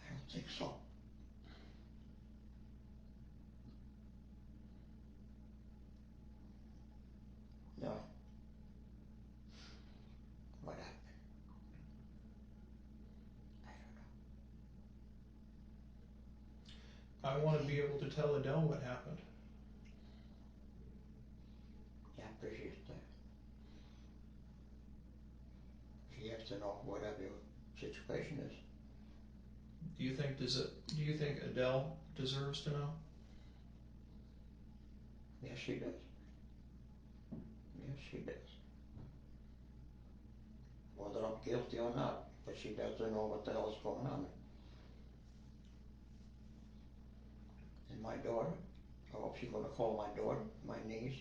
I don't think so. No. What happened? I don't know. I want to be able to tell Adele what happened. Yeah, I appreciate that. She has to know whatever your situation is. Do you think Adele deserves to know? Yes, she does. Yes, she does. Whether I'm guilty or not, but she doesn't know what the hell is going on. And my daughter, I hope she's going to call my daughter, my niece,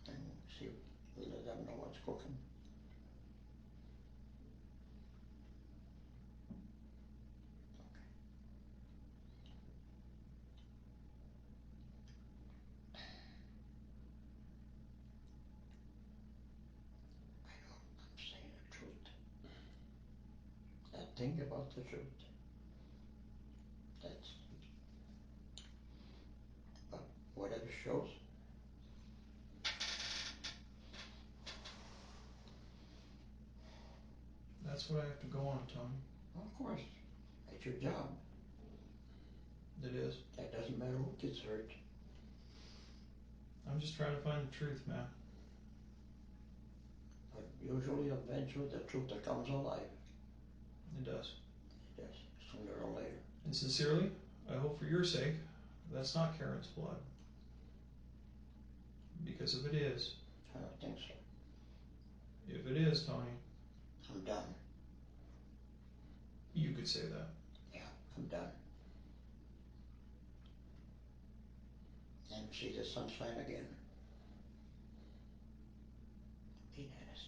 and see, let them know what's cooking. I'm saying the truth. That thing about the truth. That's, but whatever shows. That's what I have to go on, Tony. Of course, it's your job. It is. That doesn't matter who gets hurt. I'm just trying to find the truth, man. But usually, eventually, the truth comes alive. It does. It does, sooner or later. And sincerely, I hope for your sake, that's not Karen's blood. Because if it is, I don't think so. if it is, Tony, I'm done. you could say that. Yeah, I'm done. Never see the sunshine again. Be honest.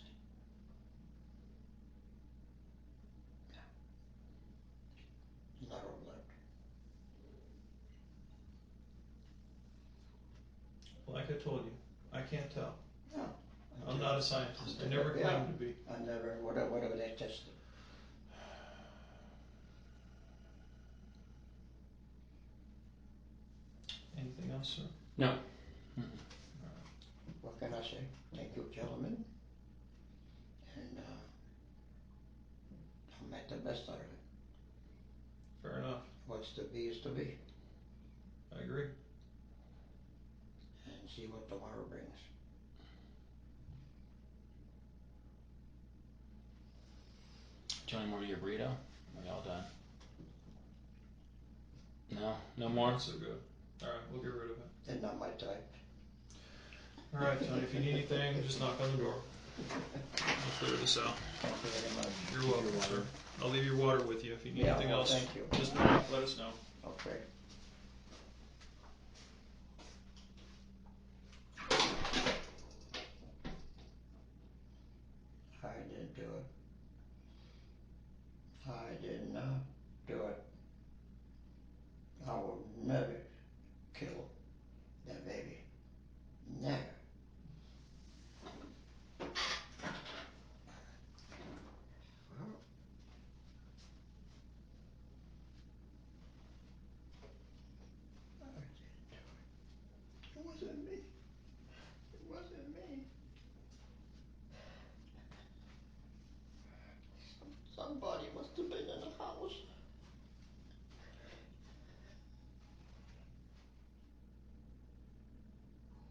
Yeah. Not all left. Like I told you, I can't tell. No. I'm not a scientist. I never claimed to be. I never, whatever they tested. Anything else, sir? No. What can I say? Thank you, gentlemen. And I'll make the best out of it. Fair enough. What's to be is to be. I agree. And see what tomorrow brings. Do you want any more of your burrito? Are we all done? No? No more? Not so good. All right, we'll get rid of it. And not my type. All right, Tony, if you need anything, just knock on the door. I'll clear this out. Thank you very much. You're welcome, sir. I'll leave your water with you. If you need Yeah, anything well, else, thank you. just let us know. Okay. I didn't do it. I did not do it. I will never kill that baby. Never. Well, I didn't do it. It wasn't me. It wasn't me. Somebody must have been in the house.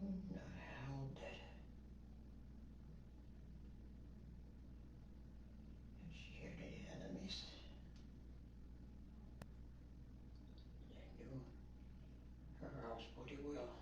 Who the hell did it? And she heard the enemies. They knew her house pretty well.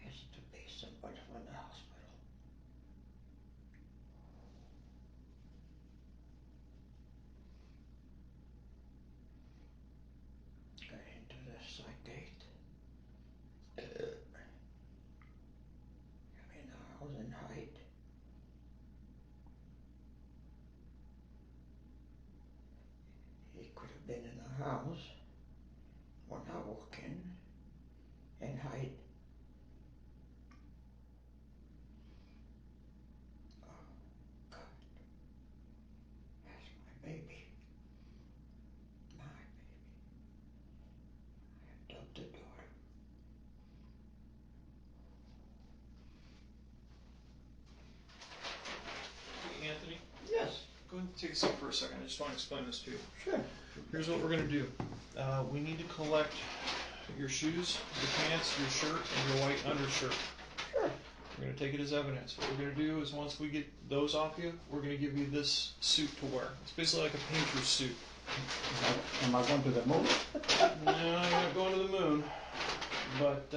Has to be somebody from the hospital. Got into the side gate. I'm in the house and hide. He could have been in the house when I walk in and hide. Oh, God. That's my baby. My baby. My adopted daughter. Hey, Anthony, Yes, go ahead and take a seat for a second. I just want to explain this to you. sure. Here's what we're going to do. We need to collect your shoes, your pants, your shirt, and your white undershirt. Sure. We're going to take it as evidence. What we're going to do is once we get those off you, we're going to give you this suit to wear. It's basically like a painter's suit. Am I going to the moon? No, you're not going to the moon, but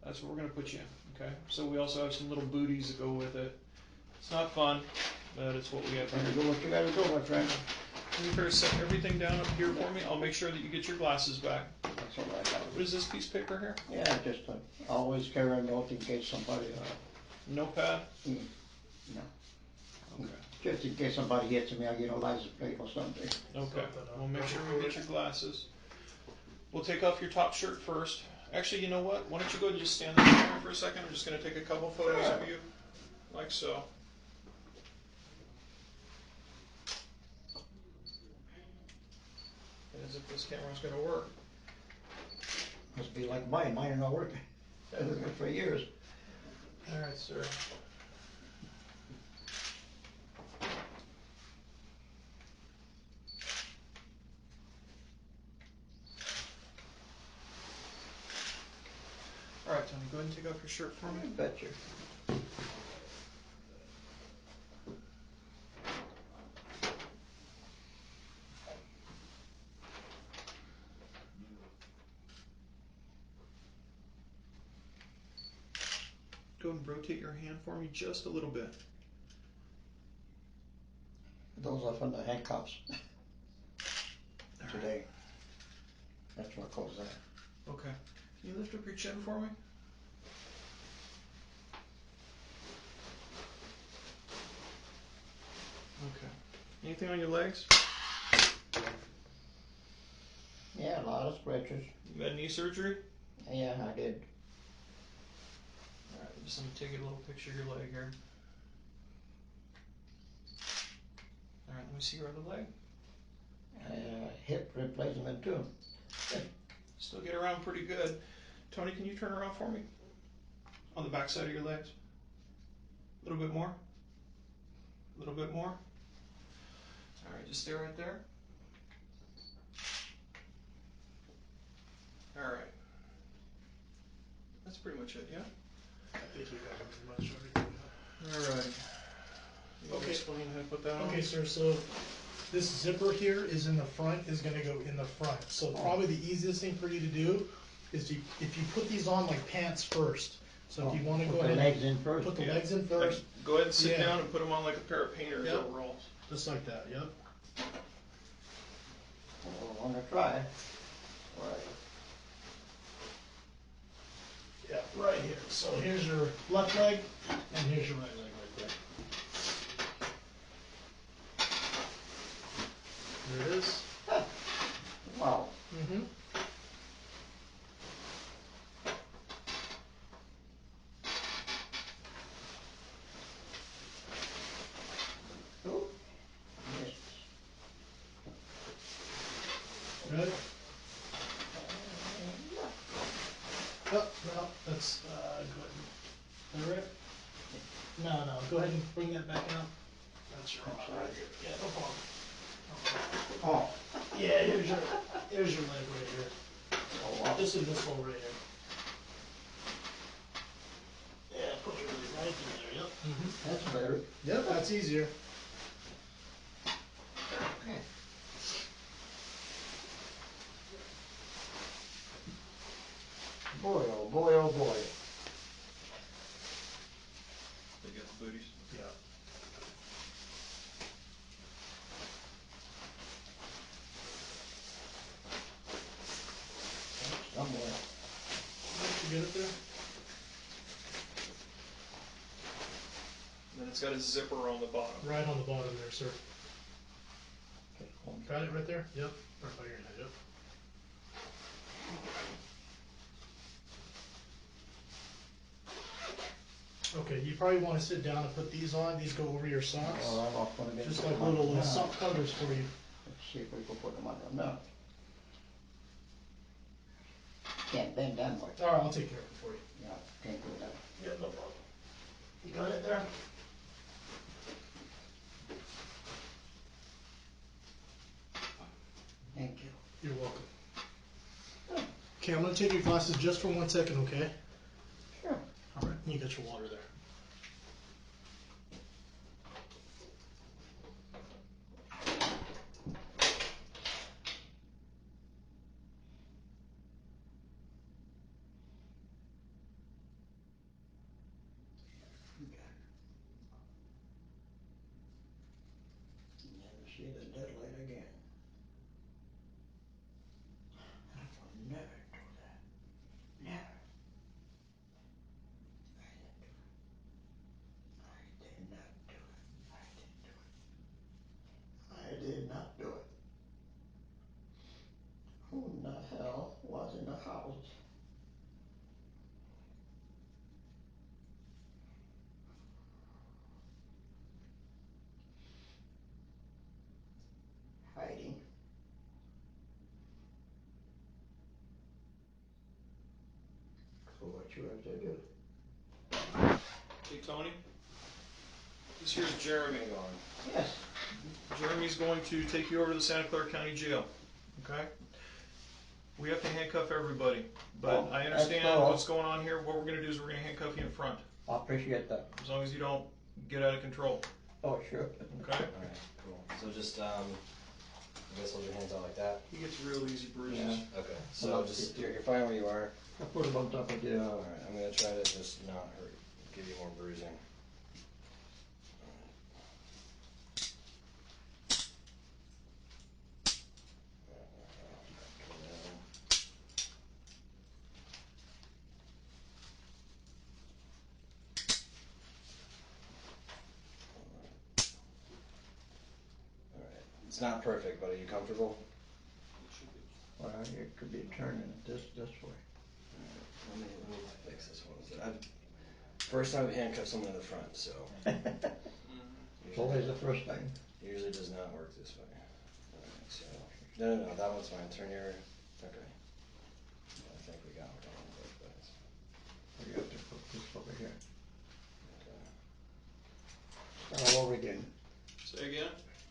that's what we're going to put you in, okay? So we also have some little booties that go with it. It's not fun, but it's what we have Gotta here. do what you gotta do, my friend. Can you set everything down up here for me? I'll make sure that you get your glasses back. That's all I got. What is this piece of paper here? Yeah, just always carry a note in case somebody, Notepad? no. Okay. Just in case somebody hits me, I get a license plate or something. Okay. We'll make sure we get your glasses. We'll take off your top shirt first. Actually, you know what? Why don't you go ahead and just stand there for a second? I'm just going to take a couple photos of you, like so. As if this camera's going to work. Must be like mine. Mine are not working. I've been for years. All right, sir. right, Tony, go ahead and take off your shirt for me. I bet you. Go ahead and rotate your hand for me just a little bit. Those are from the handcuffs today. That's what goes there. Okay. Can you lift up your chin for me? Okay. Anything on your legs? Yeah, a lot of scratches. You had knee surgery? Yeah, I did. Alright, just let me take a little picture of your leg here. Alright, let me see your other leg. Hip replacement too. Still get around pretty good. Tony, can you turn around for me? On the back side of your legs. A little bit more. A little bit more. Alright, just stay right there. Alright. That's pretty much it, yeah? I think you got pretty much everything. Alright. You want to Okay. explain how to put that on? Okay, sir, so this zipper here is in the front, is gonna go in the front. So probably the easiest thing for you to do is if you put these on like pants first. So if you wanna go Put the ahead legs and in first. put the legs in first, Go ahead and sit Yeah. down and put them on like a pair of painter's Yep. overalls. just like that, yep. I want to try. Right. Yeah, right here. So here's your left leg, and here's your right leg right there. There it is. Wow. Mm-hmm. Ooh. Yes. Good. Oh, no, that's good. All right. No, go ahead and bring that back out. That's your arm right here. Yeah, no problem. Oh. Yeah, here's your leg right here. Oh, wow. This and this one right here. Yeah, put your leg right in there. Yep. Mm-hmm. That's better. Yep, that's easier. Okay. Boy, oh boy, oh boy. They got the booties. Yeah. Somewhere. You get it there? And then it's got a zipper on the bottom. Right on the bottom there, sir. Just hold it. Got it right there? Yep. Right by your head. Yep. Okay, you probably want to sit down and put these on. These go over your socks. Well, I'm not gonna get Just them like on little now. sock covers for you. Let's see if we can put them on there. No. Can't bend that much. All right, I'll take care of it for you. Yeah, can't do that. Yeah, no problem. You got it there? Thank you. You're welcome. Okay, I'm gonna take your glasses just for 1 second, okay? Sure. All right, you got your water there. Never see the deadlight again. I will never do that. Never. I did not do it. I did not do it. Who in the hell was in the house? Hiding. So what you have to do? Hey, Tony. This here's Jeremy. Yes. Jeremy's going to take you over to the Santa Clara County Jail. Okay? We have to handcuff everybody, but Oh, I that's understand all. what's going on here. What we're going to do is we're going to handcuff you in front, I appreciate that. as long as you don't get out of control. Oh, sure. Okay? Alright, cool. So just, I guess hold your hands out like that. He gets real easy bruises. Yeah. Okay, so just, you're fine where you are. I put them on top of the, Alright, I'm gonna try to just not hurt, give you more bruising. Alright, it's not perfect, but are you comfortable? well, it could be turning this way. Let me fix this one. First time we handcuff someone in the front, so. It's always the first time. Usually does not work this way. Alright, so. No, that one's fine. Turn your. Okay. I think we got it on both ways. You have to put this over here. Okay. Start all over again. Say again?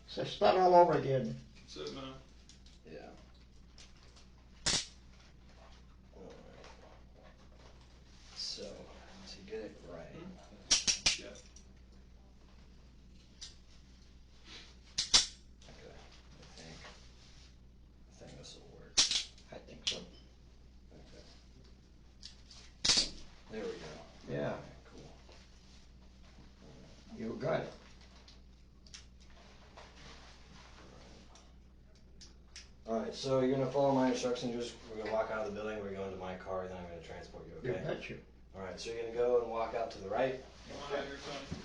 So start all over again. Sit now. Yeah. Alright. So, to get it right. Yeah. Okay. I think this will work. I think so. Okay. There we go. Yeah, Alright, cool. you got it. Alright, so you're gonna follow my instructions. We're gonna walk out of the building, we're going to my car, and then I'm gonna transport you, You okay? bet you. Alright, so you're gonna go and walk out to the right. Come on out here, Tony.